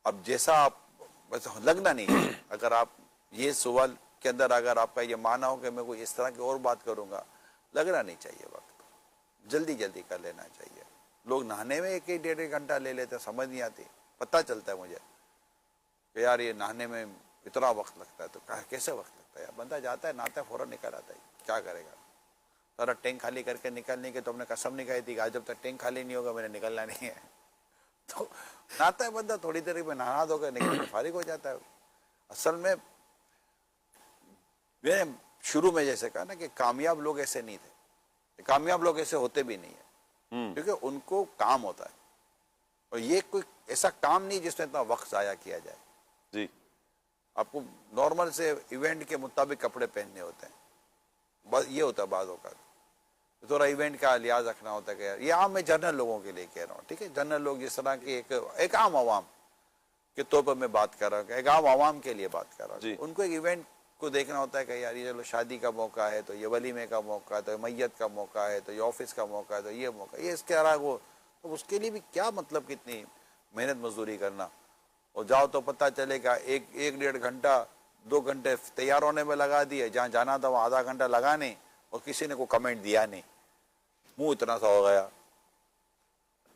अब जैसा आप, बस लगना नहीं है। अगर आप ये सवाल के अंदर अगर आपका ये माना हो कि मैं कोई इस तरह की और बात करूँगा, लगना नहीं चाहिए वक्त, जल्दी जल्दी कर लेना चाहिए। लोग नहाने में 1-1 घंटा ले लेते हैं, समझ नहीं आती। पता चलता है मुझे कि यार ये नहाने में इतना वक्त लगता है, तो कैसे वक्त लगता है यार। बंदा जाता है, नहाता है, फौरन निकल आता है, क्या करेगा। सारा टैंक खाली करके निकलने के तो हमने कसम नहीं खाई थी कि आज जब तक टैंक खाली नहीं होगा मैंने निकलना नहीं है। तो नहाता है बंदा, थोड़ी देर में नहा धोकर निकल फारिग हो जाता है। असल में मैंने शुरू में जैसे कहा ना कि कामयाब लोग ऐसे नहीं थे, कामयाब लोग ऐसे होते भी नहीं है, क्योंकि उनको काम होता है। और ये कोई ऐसा काम नहीं जिसमें इतना वक्त जाया किया जाए जी। आपको नॉर्मल से इवेंट के मुताबिक कपड़े पहनने होते हैं, बस ये होता है। बाज़ औक़ात थोड़ा इवेंट का लिहाज रखना होता है कि यार ये आम मैं जनरल लोगों के लिए कह रहा हूँ, ठीक है। जनरल लोग जिस तरह की एक आम आवाम के तौर पर मैं बात कर रहा हूँ, एक आम आवाम के लिए बात कर रहा हूँ। उनको एक इवेंट को देखना होता है कि यार ये चलो शादी का मौका है तो ये वलीमे का मौका है, तो मैयत का मौका है, तो ये ऑफिस का मौका है, तो ये मौका, ये इसके अलावा वो, तो उसके लिए भी क्या मतलब कितनी मेहनत मजदूरी करना। और जाओ तो पता चलेगा 1-1.5 घंटा 2 घंटे तैयार होने में लगा दिए, जहाँ जाना था वहाँ आधा घंटा लगा नहीं, और किसी ने कोई कमेंट दिया नहीं, मुंह इतना सा हो गया।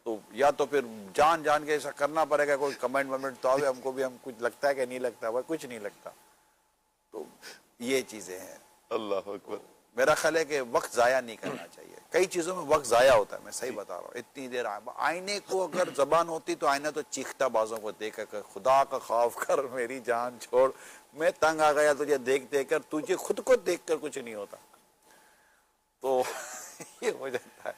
तो या तो फिर जान जान के ऐसा करना पड़ेगा, कोई कमेंट वमेंट तो आवे हमको भी, हम कुछ लगता है कि नहीं लगता, वह कुछ नहीं लगता। तो ये चीजें हैं। अल्लाह अकबर। मेरा ख्याल है कि वक्त जाया नहीं करना चाहिए। कई चीजों में वक्त जाया होता है, मैं सही बता रहा हूँ। इतनी देर आईने को अगर जबान होती तो आईना तो चीखता बाजों को देख कर, खुदा का खौफ कर मेरी जान छोड़, मैं तंग आ गया तुझे देख देख कर, तुझे खुद को देख कर कुछ नहीं होता। तो ये हो जाता है।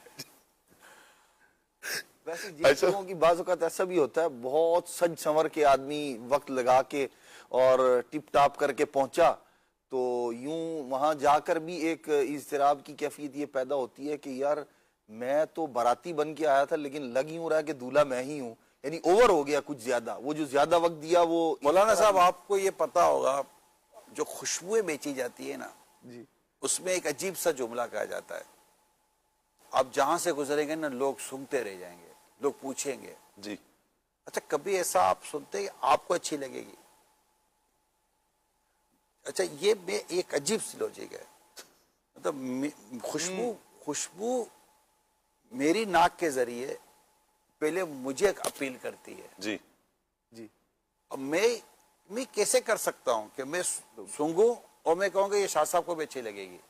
वैसे जिन लोगों की बाज़ औक़ात ऐसा भी होता है, बहुत सज संवर के आदमी वक्त लगा के और टिप टाप करके पहुंचा, तो यूं वहां जाकर भी एक इज़्तिराब की कैफियत ये पैदा होती है कि यार मैं तो बाराती बन के आया था, लेकिन लग यूं रहा है कि दूल्हा मैं ही हूं। यानी ओवर हो गया कुछ ज्यादा, वो जो ज्यादा वक्त दिया वो। मौलाना साहब आपको ये पता होगा, जो खुशबुएं बेची जाती है ना जी, उसमें एक अजीब सा जुमला कहा जाता है, आप जहां से गुजरेंगे ना लोग सूंघते रह जाएंगे, लोग पूछेंगे जी। अच्छा कभी ऐसा आप सुनते हैं आपको अच्छी लगेगी? अच्छा ये एक अजीब सी लॉजिक है। मतलब खुशबू मेरी नाक के जरिए पहले मुझे अपील करती है जी जी। अब मैं कैसे कर सकता हूं कि मैं सूंघूं और मैं कहूंगा ये शाह साहब को भी अच्छी लगेगी?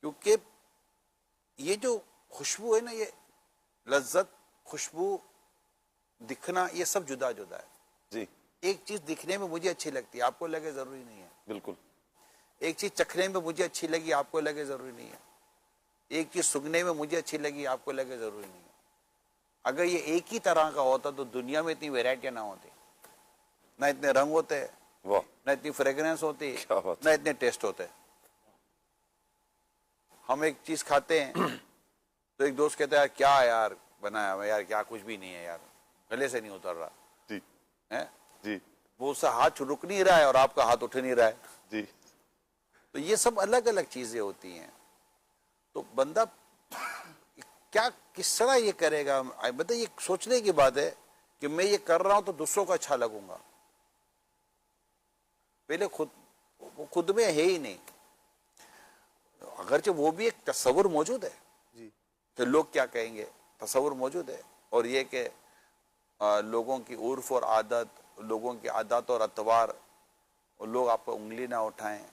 क्योंकि ये जो खुशबू है ना, ये लज्जत, खुशबू, दिखना, ये सब जुदा जुदा है जी। एक चीज दिखने में मुझे अच्छी लगती है, आपको लगे जरूरी नहीं है। बिल्कुल। एक चीज चखने में मुझे अच्छी लगी, आपको लगे जरूरी नहीं है। एक चीज सुनने में मुझे अच्छी लगी, आपको लगे जरूरी नहीं है। अगर ये एक ही तरह का होता तो दुनिया में इतनी वैरायटियां ना होती, ना इतने रंग होते, ना इतनी फ्रेग्रेंस होती, ना इतने टेस्ट होते। हम एक चीज खाते हैं तो एक दोस्त कहता है यार क्या यार बनाया हुआ, यार क्या कुछ भी नहीं है यार, गले से नहीं उतर रहा जी है जी। वो उसका हाथ रुक नहीं रहा है और आपका हाथ उठ नहीं रहा है जी। तो ये सब अलग अलग चीजें होती हैं। तो बंदा क्या किस तरह ये करेगा? मतलब ये सोचने की बात है कि मैं ये कर रहा हूं तो दूसरों को अच्छा लगूंगा। पहले खुद में है ही नहीं, अगरचे वो भी एक तस्वुर मौजूद है जी कि लोग क्या कहेंगे, तस्वुर मौजूद है। और ये कि लोगों की उर्फ और आदत, लोगों की आदत और अतवार, और लोग आप पर उंगली ना उठाएं,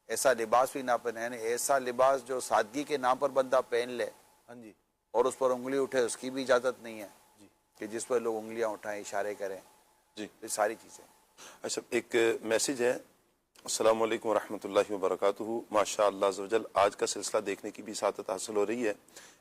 ऐसा लिबास भी ना पहने, ऐसा लिबास जो सादगी के नाम पर बंदा पहन ले, हाँ जी, और उस पर उंगली उठे, उसकी भी इजाज़त नहीं है जी, कि जिस पर लोग उंगलियां उठाएं, इशारे करें जी, ये सारी चीज़ें। अच्छा, एक मैसेज है, अस्सलाम वालेकुम रहमतुल्लाहि व बरकातुहू। माशा अल्लाह अज़्ज़ व जल, आज का सिलसिला देखने की भी सादत हासिल हो रही है।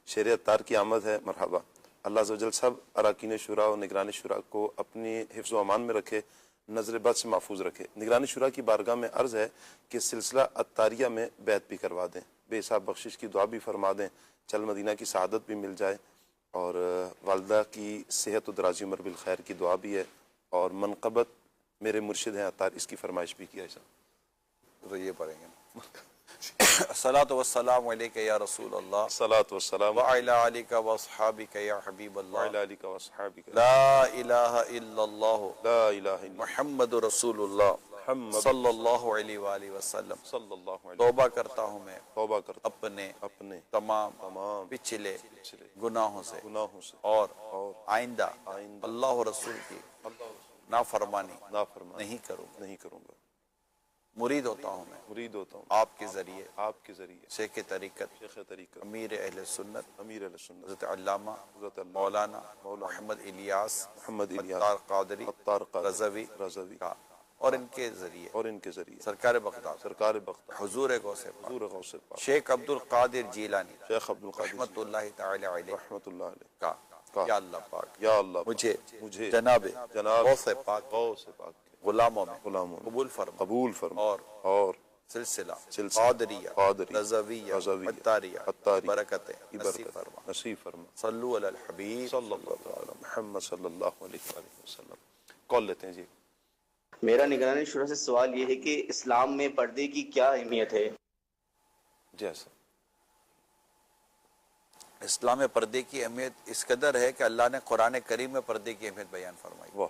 शेर अत्तार की आमद है, मरहबा। अल्लाह अज़्ज़ व जल सब अराकीन शुरा और निगरान शुरा को अपनी हिफ्ज़ व अमान में रखे, नज़र बद से महफूज रखे। निगरान शुरा की बारगाह में अर्ज़ है कि सिलसिला अत्तारिया में बैत भी करवा दें, बेहिसाब बख्शिश की दुआ भी फरमा दें, चल मदीना की शहादत भी मिल जाए, और वालदा की सेहत और दराजी उम्र बिल खैर की दुआ भी है, और मनक़बत मेरे मुर्शिद हैं अत्तार, इसकी फरमाइश भी किया। तो ये पढ़ेंगे सलातो वस्सलाम अलैका या रसूल अल्लाह, सलातो वस्सलाम व अला आलिका व अस्हाबिका या हबीब अल्लाह, व अला आलिका व अस्हाबिका ला इलाहा इल्लल्लाह ला इलाहा इल्लल्लाह मुहम्मदुर रसूलुल्लाह सल्लल्लाहु अलैहि व आलिहि वसल्लम। सल्लल्लाहु अलैहि तौबा करता हूँ मैं, तौबा करता अपने तमाम पिछले गुनाहों से और आइंदा अल्लाह और रसूल की नाफरमानी नहीं करूँगा। मुरीद होता हूँ मैं आपके जरिए शेख तरीक़त अमीर अहले सुन्नत हज़रत अल्लामा मौलाना मोहम्मद इलियास क़ादरी रज़वी का, और इनके जरिए सरकार बग़दाद हुज़ूर गौसे पाक शेख अब्दुल क़ादिर जीलानी रहमतुल्लाहि तआला अलैह का, या अल्लाह पाक मुझे जनाब गौसे पाक गुलामों में कबूल फरमा और सिलसिला क़ादरिया रज़विया अत्तारिया बरकतें नसीब फरमा। सल्लु अलल हबीब मुहम्मद सल्लल्लाहु अलैहि वसल्लम। कॉल लेते हैं जी। मेरा निगरानी शुरा से सवाल ये है कि इस्लाम में पर्दे की क्या अहमियत है? जैसा इस्लाम में पर्दे की अहमियत इस कदर है कि अल्लाह ने कुरान करीम में पर्दे की अहमियत बयान फरमाई। वाह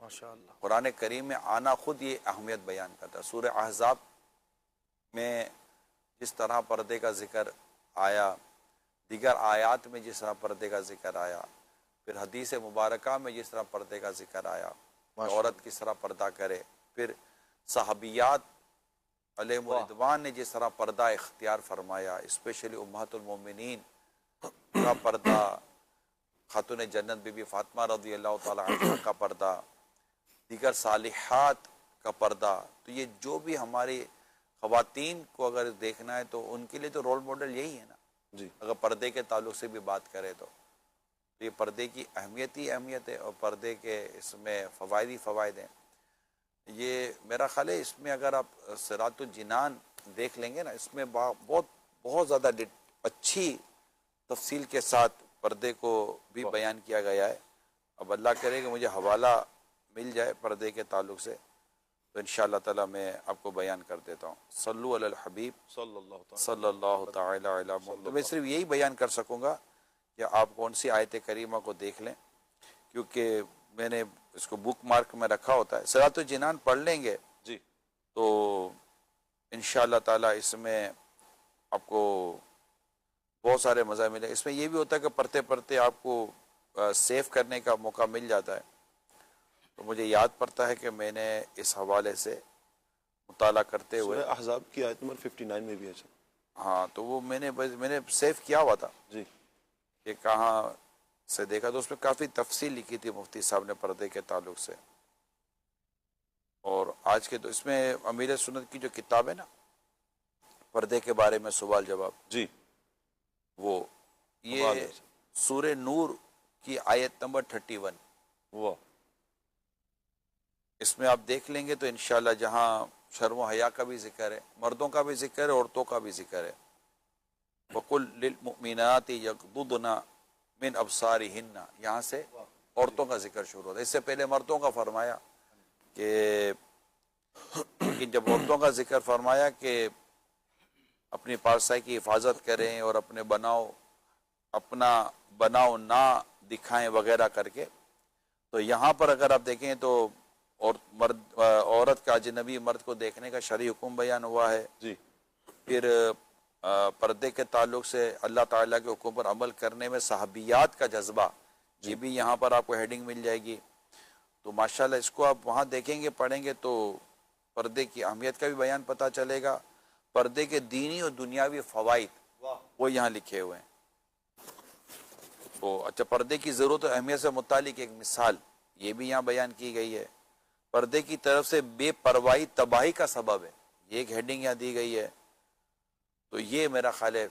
माशाअल्लाह। कुरान करीम में आना खुद ये अहमियत बयान करता है। सूरह अहज़ाब में जिस तरह पर्दे का जिक्र आया, दीगर आयात में जिस तरह पर्दे का जिक्र आया, फिर हदीस मुबारका में जिस तरह पर्दे का जिक्र आया, औरत किस तरह पर्दा करे, फिर सहाबियात अलैहिमुर्रिदवान ने जिस तरह पर्दा इख्तियार फरमाया, स्पेशली उम्महातुल मोमिनीन का पर्दा, खातून जन्नत बीबी फातिमा रज़ियल्लाहु ताला अन्हा का पर्दा, दीगर सालिहात का पर्दा। तो ये जो भी हमारी ख़वातीन को अगर देखना है तो उनके लिए तो रोल मॉडल यही है ना जी। अगर पर्दे के ताल्लुक से भी बात करें तो ये पर्दे की अहमियत ही अहमियत है, और पर्दे के इसमें फ़वाइद ही फ़वाइद हैं। ये मेरा ख्याल है इसमें अगर आप सिरातुल जिनान देख लेंगे ना, इसमें बहुत ज़्यादा अच्छी तफसील के साथ पर्दे को भी बयान किया गया है। अब अल्लाह करे कि मुझे हवाला मिल जाए पर्दे के ताल्लुक से तो इंशाअल्लाह ताला मैं आपको बयान कर देता हूँ। सल्लु अलल हबीब सल्लल्लाहु तआला अलैहि वसल्लम। तो मैं सिर्फ यही बयान कर सकूँगा कि आप कौन सी आयत करीमा को देख लें, क्योंकि मैंने इसको बुक मार्क में रखा होता है। सिरातुल जिनान पढ़ लेंगे जी तो इंशाअल्लाह ताला इसमें आपको बहुत सारे मज़ा मिले। इसमें यह भी होता है कि पढ़ते पढ़ते आपको सेव करने का मौका मिल जाता है। तो मुझे याद पड़ता है कि मैंने इस हवाले से मुताला करते हुए अहज़ाब की आयत नंबर 59 में भी है। हाँ, तो वो मैंने सेव किया हुआ था जी कि कहाँ से देखा, तो उसमें काफ़ी तफसील लिखी थी मुफ्ती साहब ने पर्दे के ताल्लुक से। और आज के तो इसमें अमीर सुन्नत की जो किताब है ना पर्दे के बारे में सवाल जवाब जी, वो ये सूरे नूर की आयत नंबर 31, वाह, इसमें आप देख लेंगे तो इंशाल्लाह जहाँ शर्म हया का भी जिक्र है, मर्दों का भी जिक्र है, औरतों का भी जिक्र है। वकुल लिल मुमिनाति यग़ुद्दना मिन अब्सारिहिन्ना, यहाँ से औरतों का जिक्र शुरू होता है। इससे पहले मर्दों का फरमाया कि जब औरतों का जिक्र फरमाया कि अपनी पारसाई की हिफाजत करें और अपना बनाव ना दिखाएं वगैरह करके। तो यहाँ पर अगर आप देखें तो औरत का अजनबी मर्द को देखने का शरई हुक्म बयान हुआ है जी। फिर पर्दे के ताल्लुक से अल्लाह ताला के हुक्म पर अमल करने में सहाबियात का जज्बा, ये भी यहाँ पर आपको हेडिंग मिल जाएगी। तो माशाल्लाह इसको आप वहाँ देखेंगे पढ़ेंगे तो पर्दे की अहमियत का भी बयान पता चलेगा, पर्दे के दीनी और दुनियावी फ़वाइद वो यहाँ लिखे हुए हैं। तो अच्छा, पर्दे की ज़रूरत और अहमियत से मुतालिक एक मिसाल ये भी यहाँ बयान की गई है। पर्दे की तरफ से बेपरवाही तबाही का सबब है, ये एक हेडिंग यहाँ दी गई है। तो ये मेरा ख्याल है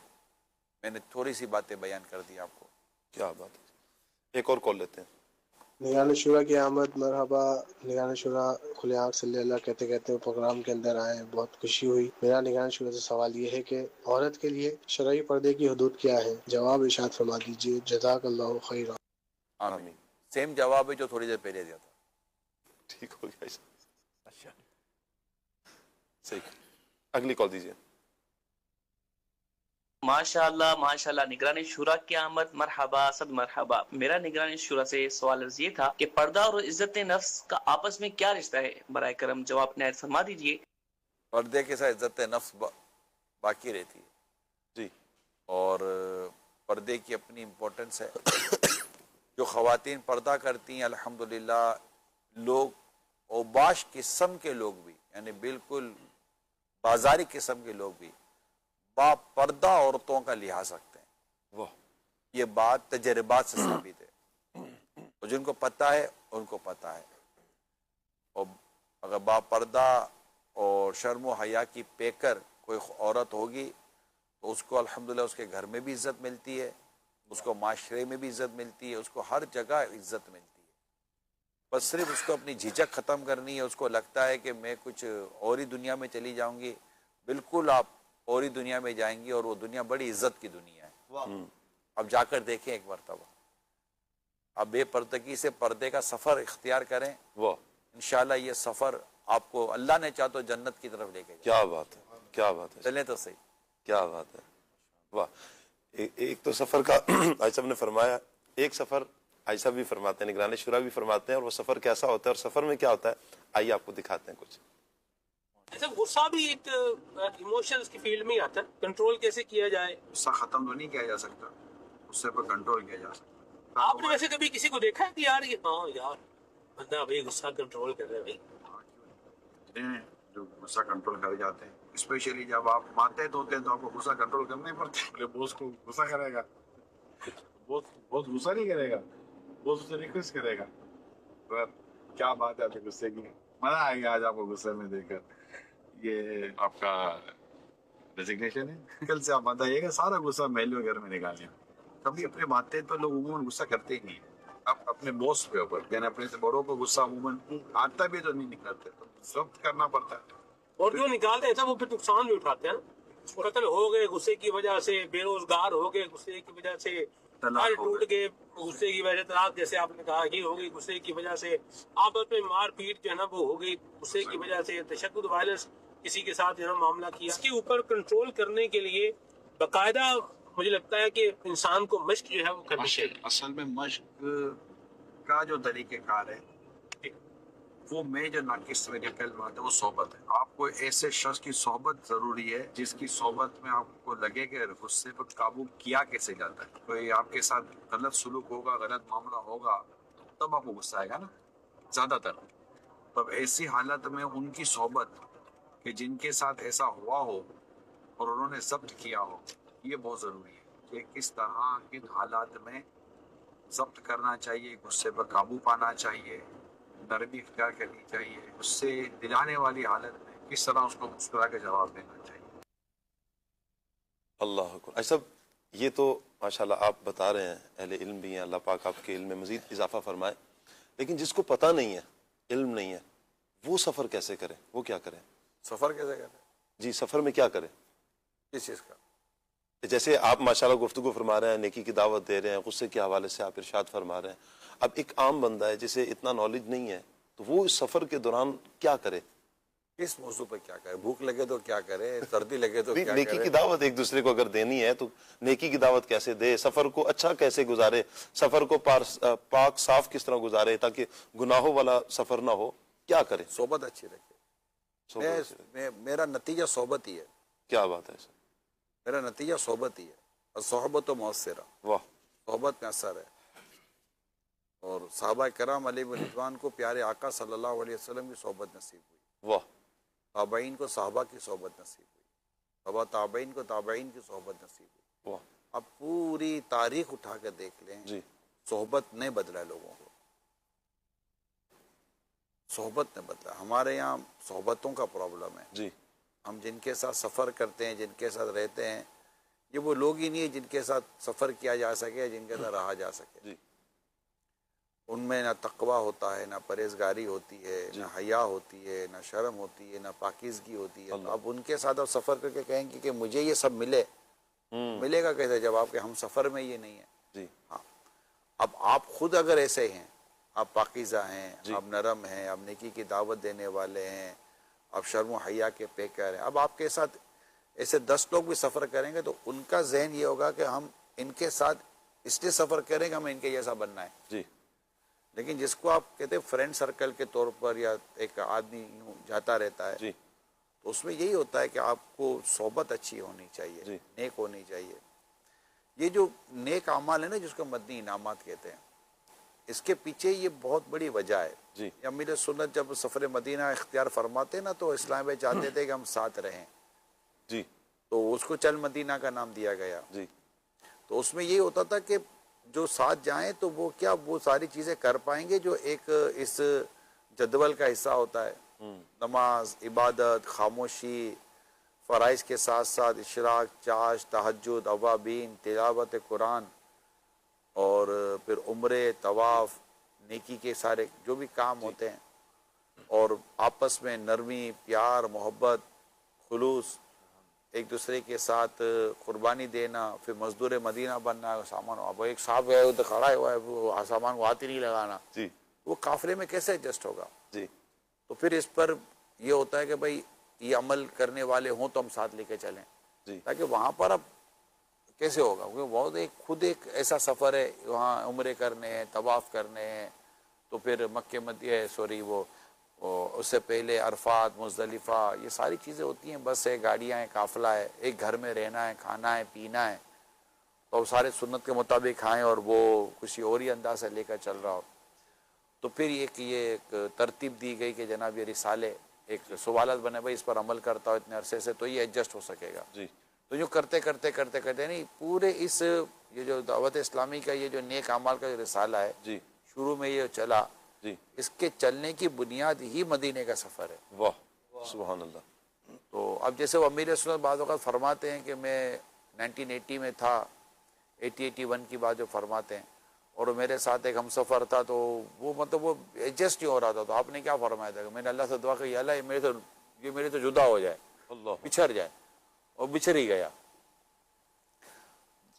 मैंने थोड़ी सी बातें बयान कर दी आपको। क्या बात है। एक और कॉल लेते हैं। निगरान शुरा की आमद मरहबा। निगरान शुरा खुले आँख से अल्लाह कहते कहते प्रोग्राम के अंदर आए, बहुत खुशी हुई। मेरा निगरान शुरा से सवाल ये है कि औरत के लिए शरई पर्दे की हदूद क्या है? जवाब इरशाद फरमा दीजिए, जज़ाकल्लाहु खैरा। आमीन। सेम जवाब है जो थोड़ी देर पहले दिया था। ठीक हो गया। अच्छा सही। अगली कॉल दीजिए। माशाअल्लाह माशाअल्लाह, निगरानी शुरा की आमद, मरहबा सद मरहबा। मेरा निगरानी शुरा से सवाल अर्ज़ ये था कि पर्दा और इज्जत नफ्स का आपस में क्या रिश्ता है? बराए करम जवाब नायत फरमा दीजिए। पर्दे के साथ इज्जत नफ्स बाकी रहती है जी, और पर्दे की अपनी इम्पोर्टेंस है। जो ख़वातीन पर्दा करती हैं अल्हम्दुलिल्लाह, लोग औबाश किस्म के लोग भी, यानी बिल्कुल बाजारी किस्म के लोग भी पर्दा औरतों का लिहाज रखते हैं। वाह, ये बात तजर्बात से साबित है। और जिनको पता है उनको पता है। और अगर पर्दा और शर्म व हया की पेकर कोई औरत होगी तो उसको अल्हम्दुलिल्लाह उसके घर में भी इज्जत मिलती है, उसको माशरे में भी इज्जत मिलती है, उसको हर जगह इज्जत मिलती है। बस सिर्फ उसको अपनी झिझक ख़त्म करनी है। उसको लगता है कि मैं कुछ और ही दुनिया में चली जाऊंगी, बिल्कुल आप और ही दुनिया में जाएंगी और वो दुनिया बड़ी इज्जत की दुनिया है। अब जाकर देखें एक मरतबा, अब बेपर्दगी से पर्दे का सफ़र इख्तियार करें, इंशाल्लाह ये सफ़र आपको अल्लाह ने चाह तो जन्नत की तरफ लेके जाए। क्या बात है, क्या बात है। चलें तो सही। क्या बात है, वाह। एक तो सफ़र का आई साहब ने फरमाया, एक सफ़र आई साहब भी फरमाते हैं, निगरानी शुरा भी फरमाते हैं, और वो सफ़र कैसा होता है और सफ़र में क्या होता है, आइए आपको दिखाते हैं कुछ। अच्छा, गुस्सा भी एक इमोशंस की फील्ड में ही आता है। कंट्रोल कैसे किया जाए? गुस्सा खत्म तो नहीं किया जा सकता, गुस्से पर कंट्रोल किया जा सकता। आपने वैसे कभी किसी को देखा है कि यार ये हाँ यार बंदा भाई गुस्सा कंट्रोल कर रहा है भाई? जो गुस्सा कंट्रोल कर जाते हैं, स्पेशली जब आप मातहत होते हैं तो आपको गुस्सा कंट्रोल करना ही पड़ता है। अपने बॉस को गुस्सा करेगा, बॉस गुस्सा नहीं करेगा, बॉस उसे रिक्वेस्ट करेगा, पर क्या बात है, आपके गुस्से की मजा आएगा आज आपको गुस्से में देखकर। ये आपका रेजिग्नेशन है, कल से आप बताइएगा सारा गुस्सा महल घर में निकालिए। कभी अपने मातहत पर लोग उमूमन गुस्सा करते ही नहीं है। अब अपने बॉस के ऊपर यानी अपने से बड़ों पर गुस्सा उमूमन आता भी तो नहीं निकलते, तो जब्त करना पड़ता है। और जो निकालते हैं वो फिर नुकसान भी उठाते हैं। कत्ल हो गए गुस्से की वजह से, बेरोजगार हो गए गुस्से की वजह से, घर टूट गए गुस्से की वजह से, तलाक जैसे आपने कहा ये हो गई गुस्से की वजह से, आपस में मार पीट जो है ना वो हो गई गुस्से की वजह से, तशद्दुद वायलेंस किसी के साथ जो है मामला किया। इसके ऊपर कंट्रोल करने के लिए बाकायदा मुझे लगता है कि इंसान को मश्क जो है वो करनी चाहिए। असल में मश्क का जो तरीक़ेकार है वो में जो नाकिस मेरे कल बात है वो सोहबत है। आपको ऐसे शख्स की सोहबत जरूरी है जिसकी सोहबत में आपको लगे कि गुस्से पर काबू किया कैसे जाता है। कोई आपके साथ गलत सुलूक होगा, गलत मामला होगा, तब आपको गुस्सा आएगा ना ज्यादातर। तब ऐसी हालत में उनकी सोहबत कि जिनके साथ ऐसा हुआ हो और उन्होंने जब्त किया हो, ये बहुत जरूरी है कि किस तरह किन हालात में जब्त करना चाहिए, गुस्से पर काबू पाना चाहिए, नरमी इख्तियार करनी चाहिए, उससे दिलाने वाली हालत में किस तरह उसको मुस्कुरा के जवाब देना चाहिए। अल्लाह अकबर। अच्छा, ये तो माशाल्लाह आप बता रहे हैं, अहले इल्म भी हैं, अल्लाह पाक आपके इल्म में मजीद इजाफा फरमाए। लेकिन जिसको पता नहीं है, इल्म नहीं है, वो सफ़र कैसे करे, वो क्या करे? सफ़र कैसे करे जी, सफ़र में क्या करे? किस चीज़ का? जैसे आप माशाल्लाह गुफ्तगू फरमा रहे हैं, नेकी की दावत दे रहे हैं, गुस्से के हवाले से आप इरशाद फरमा रहे हैं। अब एक आम बंदा है जिसे इतना नॉलेज नहीं है, तो वो इस सफ़र के दौरान क्या करे? किस मौजू पे क्या करें, भूख लगे तो क्या करें, सर्दी लगे तो क्या नेकी करें? की दावत एक दूसरे को अगर देनी है तो नेकी की दावत कैसे दे, सफर को अच्छा कैसे गुजारे, सफर को पाक साफ किस तरह गुजारे ताकि गुनाहों वाला सफर ना हो, क्या करें? सोबत अच्छी रखे। मेरा नतीजा सोबत ही है। क्या बात है सर? मेरा नतीजा सोबत ही है। और सोहबत मुअस्सिरा, वाह, सोहबत में असर है। और सहाबा कराम अलैहिम रिज़वान को प्यारे आका सल्लल्लाहु अलैहि वसल्लम की सोहबत नसीब हुई। वाह। ताबईन को साहबा की सोहबत नसीब हुई, तबा ताबईन को ताबईन की सोहबत नसीब हुई। वाह। अब पूरी तारीख उठा के देख लें जी, सोहबत ने बदला लोगों को, सोहबत ने बदला। हमारे यहाँ सोहबतों का प्रॉब्लम है जी। हम जिनके साथ सफ़र करते हैं, जिनके साथ रहते हैं, ये वो लोग ही नहीं है जिनके साथ सफ़र किया जा सके, जिनके साथ रहा जा सके। जी। उनमें ना तकवा होता है, ना परहेजगारी होती है, ना हया होती है, ना शर्म होती है, ना पाकीज़गी होती है। तो अब उनके साथ आप सफ़र करके कहेंगे कि मुझे ये सब मिले, मिलेगा कैसे जब आपके हम सफ़र में ये नहीं है? जी। हाँ, अब आप खुद अगर ऐसे हैं, आप पाकीज़ा हैं, आप नरम हैं, आप नेकी की दावत देने वाले हैं, आप शर्म व हया के पेकर हैं, अब आपके साथ ऐसे 10 लोग भी सफ़र करेंगे तो उनका जहन ये होगा कि हम इनके साथ इसलिए सफ़र करेंगे हमें इनके जैसा बनना है। जी। लेकिन जिसको आप कहते हैं फ्रेंड सर्कल के तौर पर या एक आदमी यूँ जाता रहता है, जी, तो उसमें यही होता है कि आपको सोबत अच्छी होनी चाहिए, जी, नेक होनी चाहिए। ये जो नेक अमाल है ना, जिसको मदनी इनामात कहते हैं, इसके पीछे ये बहुत बड़ी वजह है। जी। अमीर सुन्नत जब सफ़र मदीना इख्तियार फरमाते ना तो इस्लाम में चाहते थे कि हम साथ रहें, जी, तो उसको चल मदीना का नाम दिया गया। जी। तो उसमें ये होता था कि जो साथ जाएं तो वो क्या वो सारी चीज़ें कर पाएंगे जो एक इस जदवल का हिस्सा होता है। नमाज, इबादत, खामोशी, फ़राइज़ के साथ साथ इशराक, चाश, तहज्जुद, अवाबीन, तिलावत कुरान और फिर उम्रे, तवाफ़, नेकी के सारे जो भी काम होते हैं, और आपस में नरमी, प्यार, मोहब्बत, खुलूस, एक दूसरे के साथ कुर्बानी देना, फिर मजदूर मदीना बनना, सामान अब एक साहब है तो खड़ा हुआ है, वो सामान को हाथ ही नहीं लगाना, जी, वो काफिले में कैसे एडजस्ट होगा? जी। तो फिर इस पर ये होता है कि भाई ये अमल करने वाले हों तो हम साथ लेके चलें, जी, ताकि वहाँ पर अब कैसे होगा, क्योंकि बहुत एक खुद एक ऐसा सफ़र है, वहाँ उम्रे करने हैं, तवाफ़ करने हैं, तो फिर मक्के मदिया सॉरी वो उससे पहले अरफात, मुज़दलिफ़ा, ये सारी चीज़ें होती हैं, बस है, गाड़ियाँ हैं, काफ़िला है, एक घर में रहना है, खाना है, पीना है, तो सारे सुन्नत के मुताबिक खाएं और वो किसी और ही अंदाज से लेकर चल रहा हो। तो फिर ये एक तरतीब दी गई कि जनाब ये रिसाले एक सवालत बने, भाई इस पर अमल करता हो इतने अरसे से तो ये एडजस्ट हो सकेगा। जी। तो जो करते करते करते करते नहीं पूरे इस ये जो दावत इस्लामी का ये जो नेक अमाल का जो रिसाला है, जी, शुरू में ये चला, जी, इसके चलने की बुनियाद ही मदीने का सफ़र है। वाह, सुभान अल्लाह। तो अब जैसे वो अमीर सुन्नत बाद वक़्त फरमाते हैं कि मैं 1980 में था, 80-81 की बात जो फरमाते हैं, और मेरे साथ एक हम सफ़र था, तो वो मतलब वो एडजस्ट नहीं हो रहा था, तो आपने क्या फरमाया था? मैंने अल्लाह से दुआ की, अल्लाह ये मेरे तो जुदा हो जाए, बिछड़ जाए, और बिछड़ ही गया।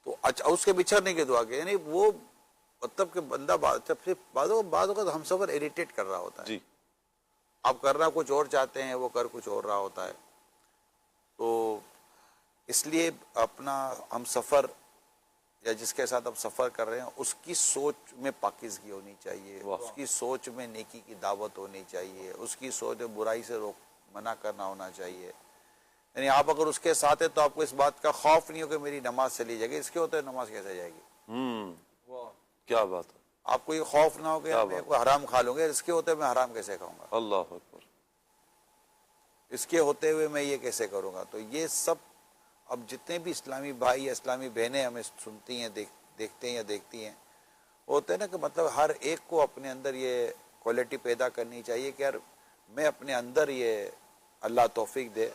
तो अच्छा उसके बिछड़ने की दुआ की, यानी वो मतलब कि बंदा फिर बाद हम सफ़र इरिटेट कर रहा होता है। जी। आप करना कुछ और चाहते हैं, वो कर कुछ और रहा होता है। तो इसलिए अपना हम सफ़र या जिसके साथ आप सफ़र कर रहे हैं उसकी सोच में पाकीज़गी होनी चाहिए, उसकी सोच में नेकी की दावत होनी चाहिए, उसकी सोच में बुराई से मना करना होना चाहिए। यानी आप अगर उसके साथ है तो आपको इस बात का खौफ नहीं हो कि मेरी नमाज चली जाएगी, इसके होते नमाज कैसे जाएगी? क्या बात है। आपको ये खौफ ना हो कि मैं कोई हराम खा लूंगा, इसके होते मैं हराम कैसे खाऊंगा? अल्लाह अकबर। इसके होते हुए मैं ये कैसे करूंगा? तो ये सब अब जितने भी इस्लामी भाई या इस्लामी बहनें हमें सुनती हैं, देखते हैं या देखती हैं, होते हैं ना कि मतलब हर एक को अपने अंदर ये क्वालिटी पैदा करनी चाहिए कि यार मैं अपने अंदर ये अल्लाह तौफीक दे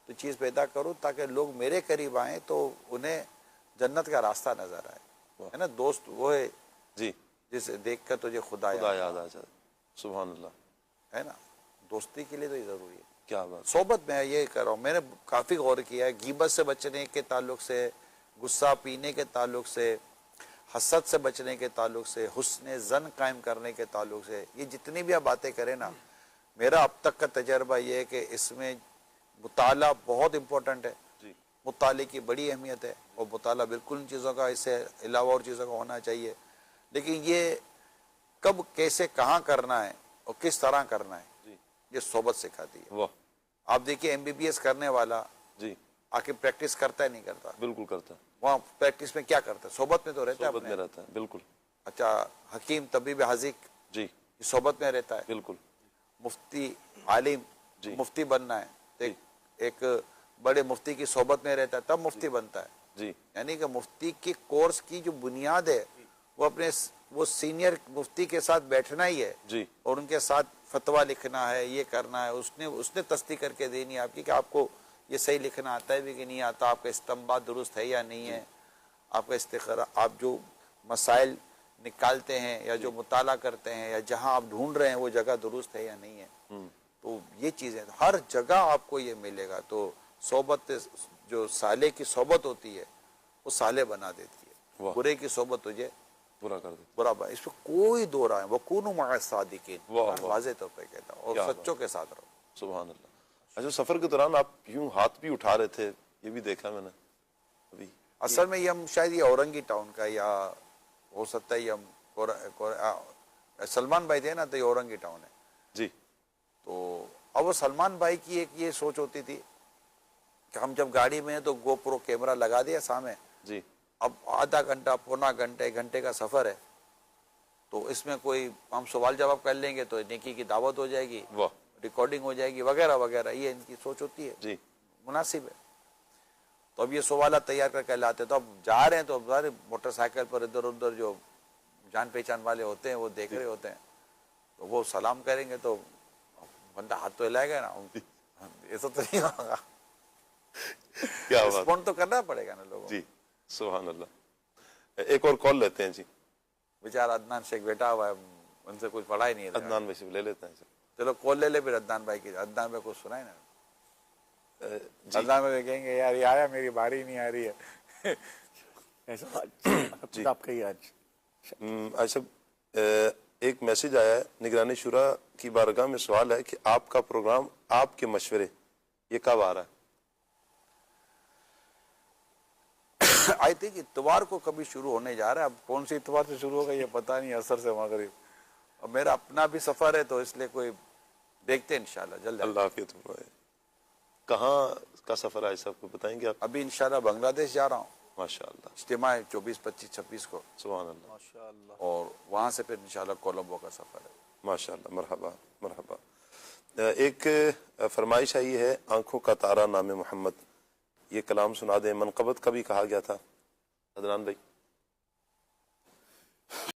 तो चीज़ पैदा करूँ ताकि लोग मेरे करीब आएँ तो उन्हें जन्नत का रास्ता नज़र आए, है ना। दोस्त वो है जी जिसे देख कर तुझे खुदा याद आ जाए, सुभान अल्लाह, है ना। दोस्ती के लिए तो ये ज़रूरी है। क्या बात। सोबत में ये कर रहा हूँ, मैंने काफ़ी गौर किया है, गीबत से बचने के ताल्लुक से, गुस्सा पीने के ताल्लुक से, हसद से बचने के ताल्लुक से, हुस्न ज़न कायम करने के ताल्लुक से, ये जितनी भी आप बातें करें ना, मेरा अब तक का तजर्बा ये है कि इसमें मुताला बहुत इम्पोर्टेंट है, मुताले की बड़ी अहमियत है, और मुताला बिल्कुल इन चीज़ों का, इससे अलावा और चीज़ों का होना चाहिए। लेकिन ये कब, कैसे, कहाँ करना है और किस तरह करना है, ये सोबत सिखाती है। आप देखिए MBBS करने वाला जी आके प्रैक्टिस करता है नहीं करता? बिल्कुल करता है। वहाँ प्रैक्टिस में क्या करता है? सोबत में तो रहता है, सोबत में रहता है, बिल्कुल। अच्छा, हकीम, तबीब, हाजिक जी सोबत में रहता है, बिल्कुल। मुफ्ती, आलिम, मुफ्ती बनना है तो एक बड़े मुफ्ती की सोबत में रहता है तब मुफ्ती बनता है जी। यानी कि मुफ्ती की कोर्स की जो बुनियाद है वो अपने वो सीनियर मुफ्ती के साथ बैठना ही है जी, और उनके साथ फतवा लिखना है, ये करना है, उसने तस्दीक करके देनी है आपकी कि आपको ये सही लिखना आता है भी कि नहीं आता, आपका इस्तेमाल दुरुस्त है या नहीं है, आपका इस्तिखरा, आप जो मसाइल निकालते हैं या जो मुताला करते हैं या जहां आप ढूंढ रहे हैं वो जगह दुरुस्त है या नहीं है। तो ये चीजें हर जगह आपको ये मिलेगा। तो सोबत, जो साले की सोबत होती है वो साले बना देती है, बुरे की सोबत तुझे बुरा कर दे, बुरा। इस पर कोई दो राय, वकूनु मअ सादिकीन, वाज़ेह तौर पे कहता हूं, और सच्चों के साथ रहो। सुभान अल्लाह। अच्छा, सफर के दौरान आप यूं हाथ भी उठा रहे थे, ये भी देखा मैंने अभी। असल में ये हम शायद ये औरंगी टाउन का, या हो सकता है ये हम सलमान भाई थे ना, तो ये औरंगी टाउन है जी। तो अब वो सलमान भाई की एक ये सोच होती थी कि हम जब गाड़ी में हैं तो गोप्रो कैमरा लगा दिया सामने जी। अब आधा घंटा, पौना घंटा, 1 घंटे का सफर है, तो इसमें कोई हम सवाल जवाब कर लेंगे तो नेकी की दावत हो जाएगी, रिकॉर्डिंग हो जाएगी, वगैरह वगैरह, ये इनकी सोच होती है जी, मुनासिब है। तो अब ये सवाल तैयार करके लाते, तो अब जा रहे हैं तो सारे मोटरसाइकिल पर इधर उधर जो जान पहचान वाले होते हैं वो देख रहे होते हैं, तो वो सलाम करेंगे तो बंदा हाथ तो हिलाएगा ना, ऐसा तो नहीं होगा, क्या बात, रिस्पॉन्ड तो करना पड़ेगा ना लोगों जी। सुभान अल्लाह। एक और कॉल लेते हैं जी। बेचारा अदनान शेख बैठा हुआ है, उनसे कुछ पढ़ा ही नहीं है। अदनान भाई से ले लेते हैं। चलो कॉल ले ले फिर अदनान भाई की, अदनान भाई कुछ सुनाए ना। अदनान भाई कहेंगे यार ये आया, मेरी बारी नहीं आ रही है। जी आपका ही आज। अच्छा, एक मैसेज आया है, निगरानी शुरा की बारगाह में सवाल है कि आपका प्रोग्राम आपके मशवरे ये कब आ रहा है? आई थिंक इतवार को कभी शुरू होने जा रहा है, अब कौन सी इतवार से शुरू होगा ये पता नहीं, असर से मगरिब। और मेरा अपना भी सफर है तो इसलिए कोई देखते हैं इंशाल्लाह जल्द। अल्लाह हाफिज़। कहाँ का सफर है सबको बताएंगे आप? अभी इंशाल्लाह बांग्लादेश जा रहा हूँ, माशाअल्लाह। इज्तिमा है 24, 25, 26 को। सुभान अल्लाह, माशाअल्लाह। और वहाँ से फिर इंशाल्लाह कोलंबो का सफर है। माशाअल्लाह, मरहबा मरहबा। एक फरमाइश आई है, आंखों का तारा नामे मोहम्मद, ये कलाम सुना दें। मनकबत कभी कहा गया था अदनान भाई?